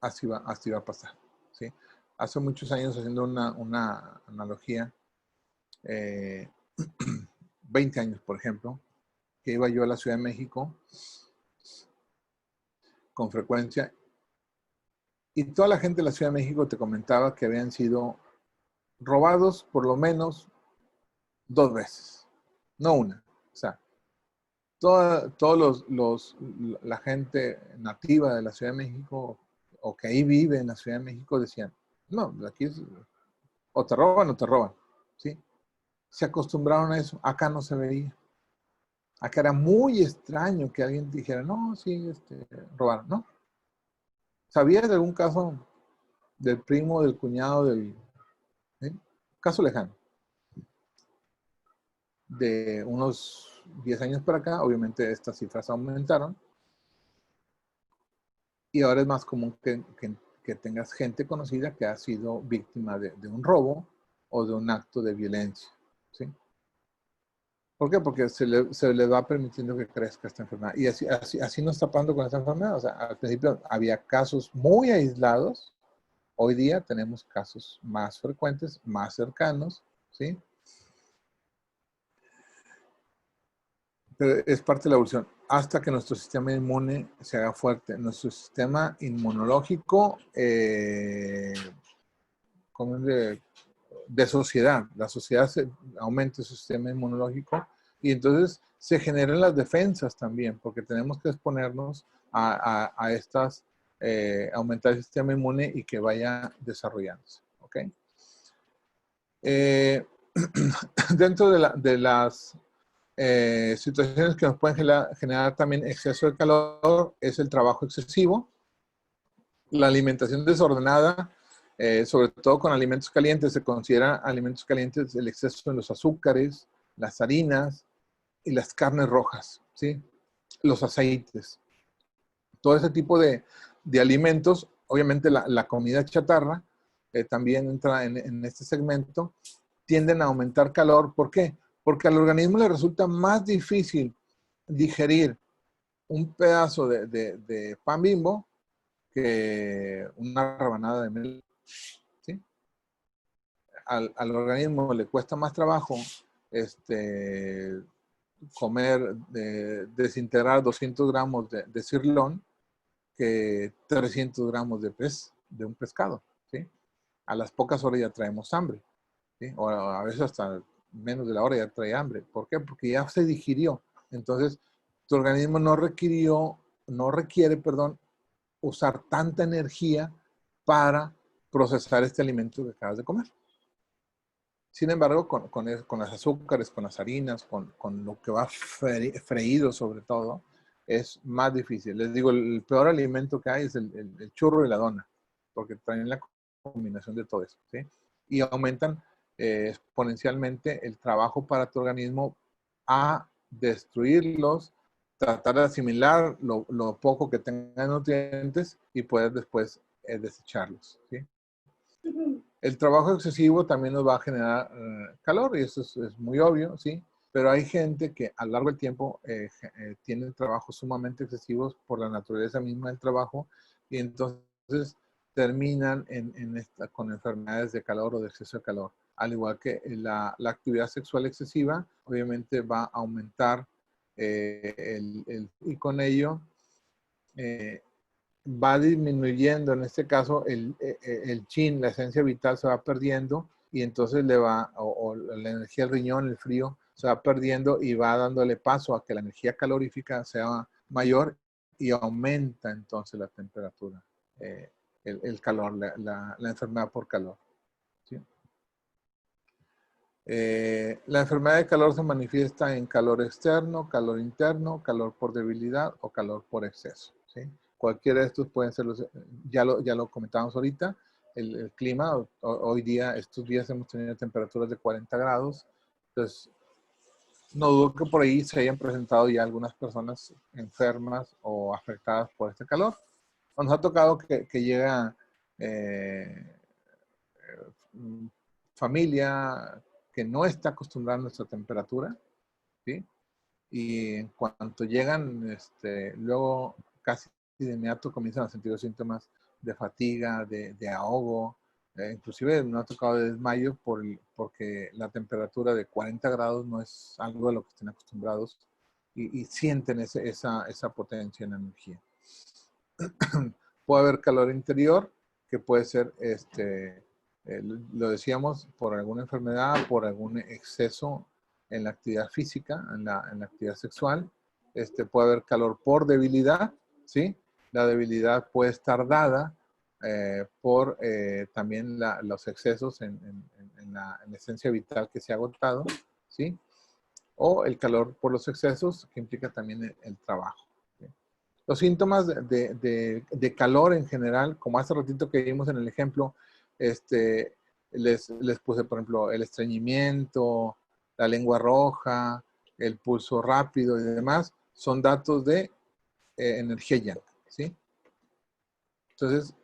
así va a pasar, ¿sí? Hace muchos años, haciendo una analogía, 20 años, por ejemplo, que iba yo a la Ciudad de México con frecuencia, y toda la gente de la Ciudad de México te comentaba que habían sido robados por lo menos 2 veces, no una. O sea, todos la gente nativa de la Ciudad de México o que ahí vive en la Ciudad de México decían, no, aquí o te roban o te roban, ¿sí? Se acostumbraron a eso. Acá no se veía. Acá era muy extraño que alguien dijera, no, sí, robaron, ¿no? ¿Sabías de algún caso del primo, del cuñado, caso lejano? De unos 10 años para acá, obviamente estas cifras aumentaron. Y ahora es más común que tengas gente conocida que ha sido víctima de un robo o de un acto de violencia, ¿sí? ¿Por qué? Porque se le va permitiendo que crezca esta enfermedad. Y así nos está pasando con esta enfermedad. O sea, al principio había casos muy aislados. Hoy día tenemos casos más frecuentes, más cercanos, ¿sí? Pero es parte de la evolución. Hasta que nuestro sistema inmune se haga fuerte. Nuestro sistema inmunológico como de sociedad. La sociedad aumenta su sistema inmunológico y entonces se generan las defensas también, porque tenemos que exponernos a estas, aumentar el sistema inmune y que vaya desarrollándose. ¿Ok? Dentro de las situaciones que nos pueden generar también exceso de calor es el trabajo excesivo, la alimentación desordenada, sobre todo con alimentos calientes. Se considera alimentos calientes el exceso en los azúcares, las harinas y las carnes rojas, ¿sí? Los aceites. Todo ese tipo de alimentos, obviamente la comida chatarra también entra en este segmento, tienden a aumentar calor. ¿Por qué? Porque al organismo le resulta más difícil digerir un pedazo de pan Bimbo que una rebanada de melón, ¿sí? Al organismo le cuesta más trabajo comer, desintegrar 200 gramos de cirlón que 300 gramos de un pescado, ¿sí? A las pocas horas ya traemos hambre, ¿sí? O a veces hasta menos de la hora ya trae hambre. ¿Por qué? Porque ya se digirió. Entonces, tu organismo no requiere, usar tanta energía para procesar este alimento que acabas de comer. Sin embargo, con las azúcares, con las harinas, con lo que va freído sobre todo, es más difícil. Les digo, el peor alimento que hay es el churro y la dona, porque traen la combinación de todo eso, ¿sí? Y aumentan exponencialmente el trabajo para tu organismo a destruirlos, tratar de asimilar lo poco que tengan nutrientes y poder después desecharlos, ¿sí? El trabajo excesivo también nos va a generar calor y eso es muy obvio, ¿sí? Pero hay gente que a lo largo del tiempo tiene trabajos sumamente excesivos por la naturaleza misma del trabajo y entonces terminan con enfermedades de calor o de exceso de calor. Al igual que la actividad sexual excesiva, obviamente va a aumentar y con ello va disminuyendo, en este caso, el yin, la esencia vital se va perdiendo y entonces o la energía del riñón, el frío, se va perdiendo y va dándole paso a que la energía calorífica sea mayor y aumenta entonces la temperatura, el calor, la enfermedad por calor. ¿Sí? La enfermedad de calor se manifiesta en calor externo, calor interno, calor por debilidad o calor por exceso. ¿Sí? Cualquiera de estos pueden ser ya lo comentábamos ahorita, el clima, hoy día, estos días hemos tenido temperaturas de 40 grados, entonces no dudo que por ahí se hayan presentado ya algunas personas enfermas o afectadas por este calor. Nos ha tocado que llega familia que no está acostumbrada a nuestra temperatura, ¿sí? Y en cuanto llegan, luego casi de inmediato comienzan a sentir los síntomas de fatiga, de ahogo, inclusive me ha tocado de desmayo porque la temperatura de 40 grados no es algo a lo que estén acostumbrados y sienten esa potencia en la energía. Puede haber calor interior, que puede ser, lo decíamos, por alguna enfermedad, por algún exceso en la actividad física, en la actividad sexual. Puede haber calor por debilidad, ¿sí? La debilidad puede estar dada por también los excesos en la esencia vital que se ha agotado, ¿sí? O el calor por los excesos, que implica también el trabajo. ¿Sí? Los síntomas de calor en general, como hace ratito que vimos en el ejemplo, les puse, por ejemplo, el estreñimiento, la lengua roja, el pulso rápido y demás, son datos de energía yang, ¿sí? Entonces,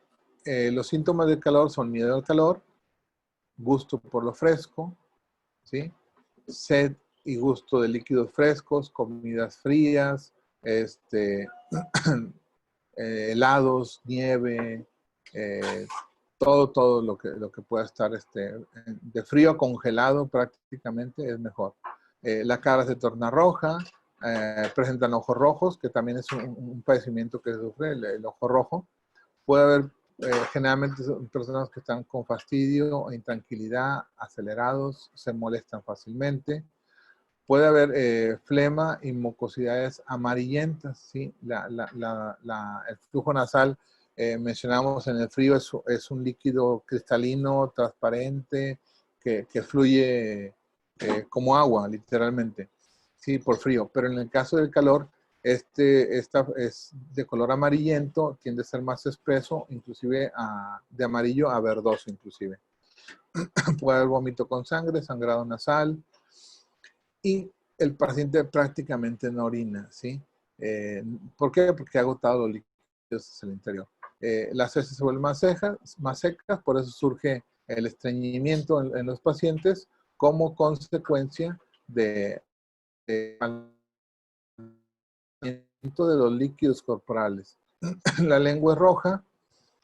los síntomas de calor son miedo al calor, gusto por lo fresco, ¿sí? Sed y gusto de líquidos frescos, comidas frías, helados, nieve, todo lo que pueda estar de frío a congelado prácticamente es mejor. La cara se torna roja, presentan ojos rojos, que también es un padecimiento que sufre el ojo rojo. Puede haber, generalmente son personas que están con fastidio o intranquilidad, acelerados, se molestan fácilmente. Puede haber flema y mucosidades amarillentas, ¿sí? El flujo nasal, mencionamos en el frío, es un líquido cristalino, transparente, que fluye como agua, literalmente, ¿sí? Por frío. Pero en el caso del calor, esta es de color amarillento, tiende a ser más espeso, inclusive de amarillo a verdoso, inclusive. Puede haber vómito con sangre, sangrado nasal, y el paciente prácticamente no orina, ¿sí? ¿Por qué? Porque ha agotado los líquidos hacia el interior. Las heces se vuelven más secas, por eso surge el estreñimiento en los pacientes como consecuencia de los líquidos corporales. La lengua es roja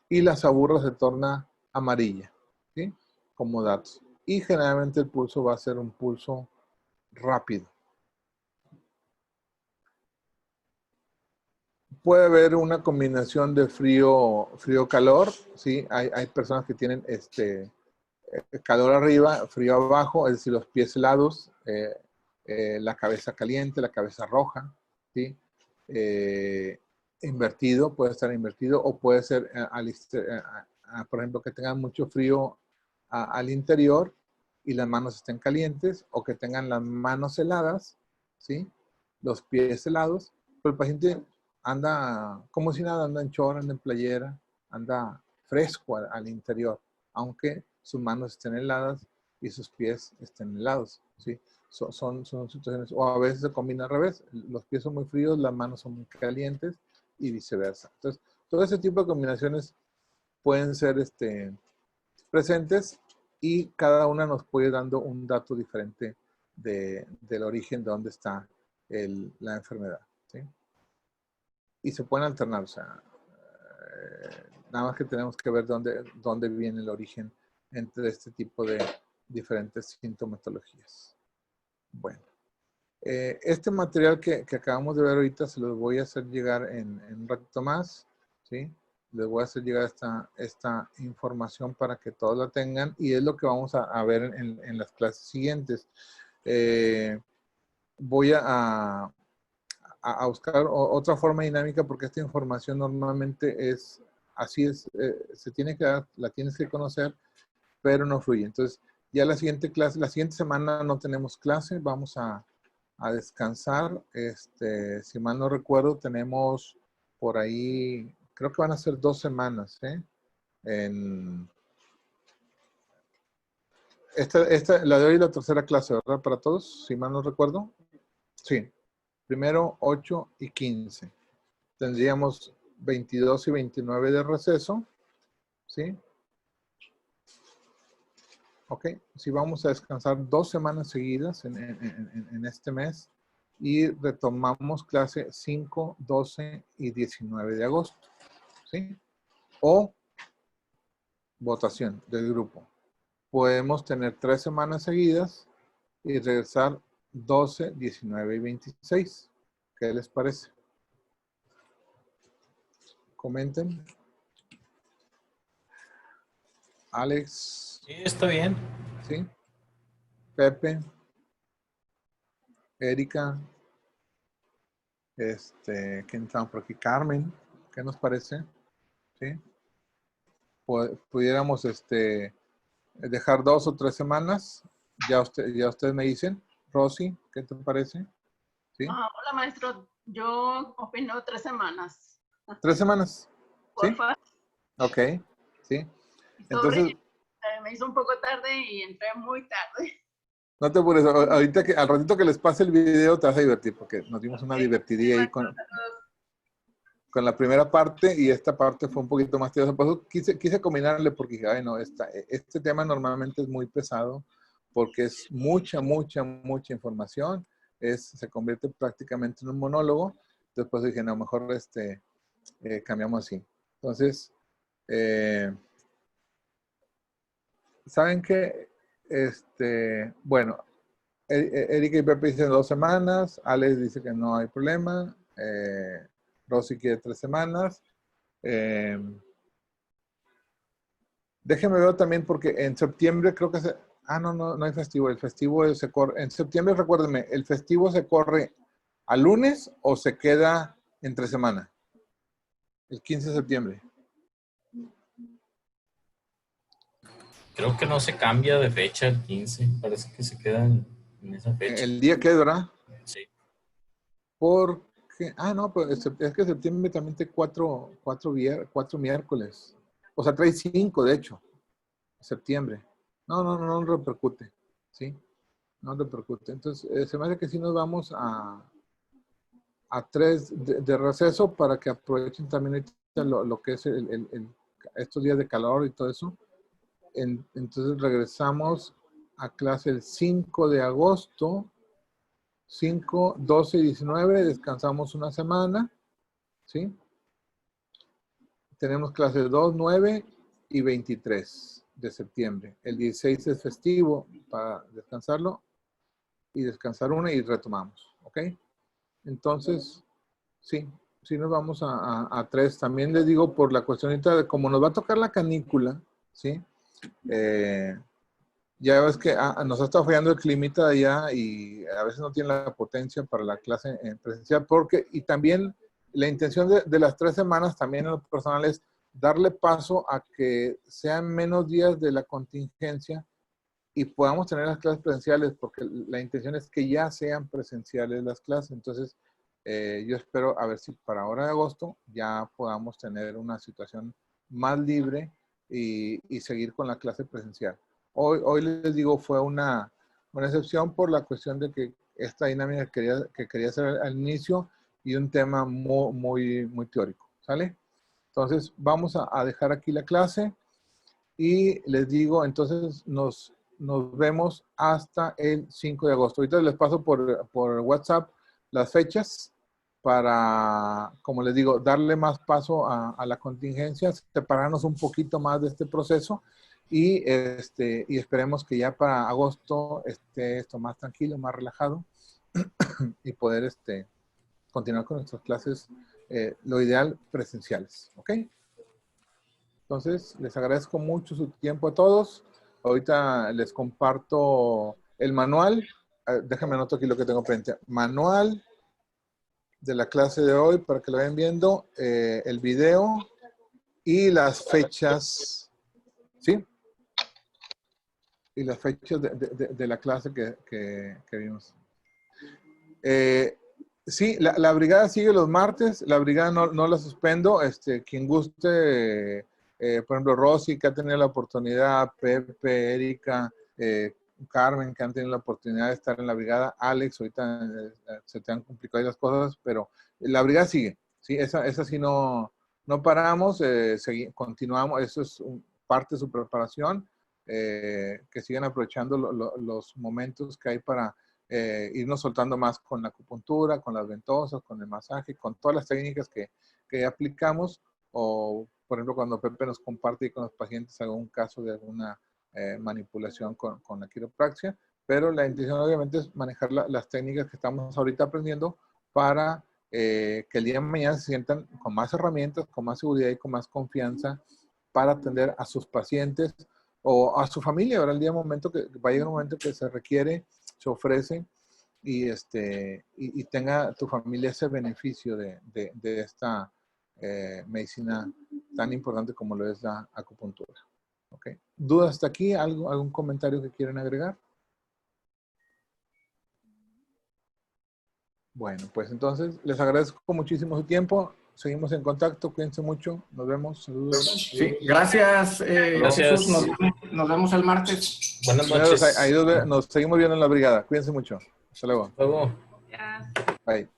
y la saburra se torna amarilla, ¿sí? Como datos. Y generalmente el pulso va a ser un pulso rápido. Puede haber una combinación de frío-calor, ¿sí? Hay personas que tienen calor arriba, frío abajo, es decir, los pies helados, la cabeza caliente, la cabeza roja, ¿sí? Invertido, puede estar invertido, o puede ser, por ejemplo, que tengan mucho frío al interior y las manos estén calientes, o que tengan las manos heladas, ¿sí? Los pies helados, pero el paciente anda como si nada, anda en short, anda en playera, anda fresco al interior, aunque sus manos estén heladas y sus pies estén helados, ¿sí? Son situaciones, o a veces se combina al revés, los pies son muy fríos, las manos son muy calientes y viceversa. Entonces, todo ese tipo de combinaciones pueden ser presentes y cada una nos puede ir dando un dato diferente del origen de dónde está la enfermedad, ¿sí? Y se pueden alternar, o sea, nada más que tenemos que ver dónde viene el origen entre este tipo de diferentes sintomatologías. Bueno, este material que acabamos de ver ahorita se los voy a hacer llegar en un ratito más, ¿sí? Les voy a hacer llegar esta información para que todos la tengan y es lo que vamos a ver en las clases siguientes. Voy a a buscar otra forma dinámica porque esta información normalmente es, así es, se tiene que dar, la tienes que conocer, pero no fluye. Entonces, ya la siguiente clase, la siguiente semana no tenemos clase, vamos a descansar. Si mal no recuerdo, tenemos por ahí, creo que van a ser 2 semanas, ¿eh? La de hoy es la tercera clase, ¿verdad? Para todos, si mal no recuerdo. Sí. Primero 8 y 15. Tendríamos 22 y 29 de receso. ¿Sí? Ok. Si vamos a descansar 2 semanas seguidas en este mes y retomamos clase 5, 12 y 19 de agosto. ¿Sí? O votación del grupo. Podemos tener 3 semanas seguidas y regresar 12, 19 y 26. ¿Qué les parece? Comenten. Alex. Sí, está bien. ¿Sí? Pepe. Erika. ¿Quién está por aquí? Carmen. ¿Qué nos parece? ¿Sí? Pudiéramos dejar 2 o 3 semanas. Ya ustedes me dicen. Rosy, ¿qué te parece? ¿Sí? Hola, maestro. Yo opino 3 semanas. 3 semanas. ¿Sí? Porfa. Ok. Sí. Sobre, Entonces, me hizo un poco tarde y entré muy tarde. no te apures. Ahorita al ratito que les pase el video te vas a divertir porque nos dimos una divertidilla ahí con la primera parte y esta parte fue un poquito más tediosa. Por eso quise combinarle porque dije, ay no, este tema normalmente es muy pesado porque es mucha información. Se convierte prácticamente en un monólogo. Después dije, no, mejor cambiamos así. Entonces, ¿saben qué? Bueno, Erika y Pepe dicen 2 semanas. Alex dice que no hay problema. Rosy quiere 3 semanas. Déjenme ver también porque en septiembre creo que no hay festivo. El festivo se corre. En septiembre, recuérdenme, ¿el festivo se corre a lunes o se queda entre semana? El 15 de septiembre. Creo que no se cambia de fecha el 15. Parece que se queda en esa fecha. El día que es, ¿verdad? Sí. Porque, no, pues es que septiembre también tiene 4 miércoles. O sea, trae 5, de hecho. Septiembre. No repercute. ¿Sí? No repercute. Entonces, se me hace que sí nos vamos a 3 de receso para que aprovechen también lo que es estos días de calor y todo eso. Entonces regresamos a clase el 5 de agosto. 5, 12 y 19, descansamos una semana, ¿sí? Tenemos clases 2, 9 y 23 de septiembre. El 16 es festivo para descansarlo y descansar una y retomamos, ¿ok? Entonces, sí nos vamos a 3. También les digo por la cuestionita de cómo nos va a tocar la canícula, ¿sí? Ya ves que nos ha estado fallando el climita de allá y a veces no tiene la potencia para la clase en presencial y también la intención de las 3 semanas también en lo personal es darle paso a que sean menos días de la contingencia y podamos tener las clases presenciales porque la intención es que ya sean presenciales las clases. Entonces, yo espero a ver si para ahora de agosto ya podamos tener una situación más libre y seguir con la clase presencial. Hoy les digo, fue una excepción por la cuestión de que esta dinámica que quería hacer al inicio y un tema muy teórico, ¿sale? Entonces, vamos a dejar aquí la clase y les digo, entonces nos vemos hasta el 5 de agosto. Ahorita les paso por WhatsApp las fechas para, como les digo, darle más paso a la contingencia, separarnos un poquito más de este proceso y esperemos que ya para agosto esté esto más tranquilo, más relajado y poder continuar con nuestras clases, lo ideal, presenciales, ¿ok? Entonces, les agradezco mucho su tiempo a todos. Ahorita les comparto el manual. Déjame anotar aquí lo que tengo frente. Manual de la clase de hoy para que lo vayan viendo, el video y las fechas, ¿sí? Y las fechas de la clase que vimos. Sí, la brigada sigue los martes, la brigada no la suspendo, quien guste, por ejemplo, Rosy, que ha tenido la oportunidad, Pepe, Erika, Carmen, que han tenido la oportunidad de estar en la brigada, Alex, ahorita se te han complicado ahí las cosas, pero la brigada sigue, ¿sí? Esa sí no paramos, continuamos, eso es parte de su preparación, que sigan aprovechando los momentos que hay para irnos soltando más con la acupuntura, con las ventosas, con el masaje, con todas las técnicas que aplicamos, o por ejemplo cuando Pepe nos comparte con los pacientes algún caso de alguna manipulación con la quiropraxia, pero la intención obviamente es manejar las técnicas que estamos ahorita aprendiendo para que el día de mañana se sientan con más herramientas, con más seguridad y con más confianza para atender a sus pacientes o a su familia. Ahora el día momento que va a llegar un momento que se requiere, se ofrece y tenga tu familia ese beneficio de esta medicina tan importante como lo es la acupuntura. ¿Okay? ¿Dudas hasta aquí? ¿Algún comentario que quieran agregar? Bueno, pues entonces les agradezco muchísimo su tiempo. Seguimos en contacto. Cuídense mucho. Nos vemos. Saludos. Sí, gracias, Gracias. Jesús. Nos vemos el martes. Buenas noches. Ahí nos seguimos viendo en la brigada. Cuídense mucho. Hasta luego. Hasta luego. Ya. Bye.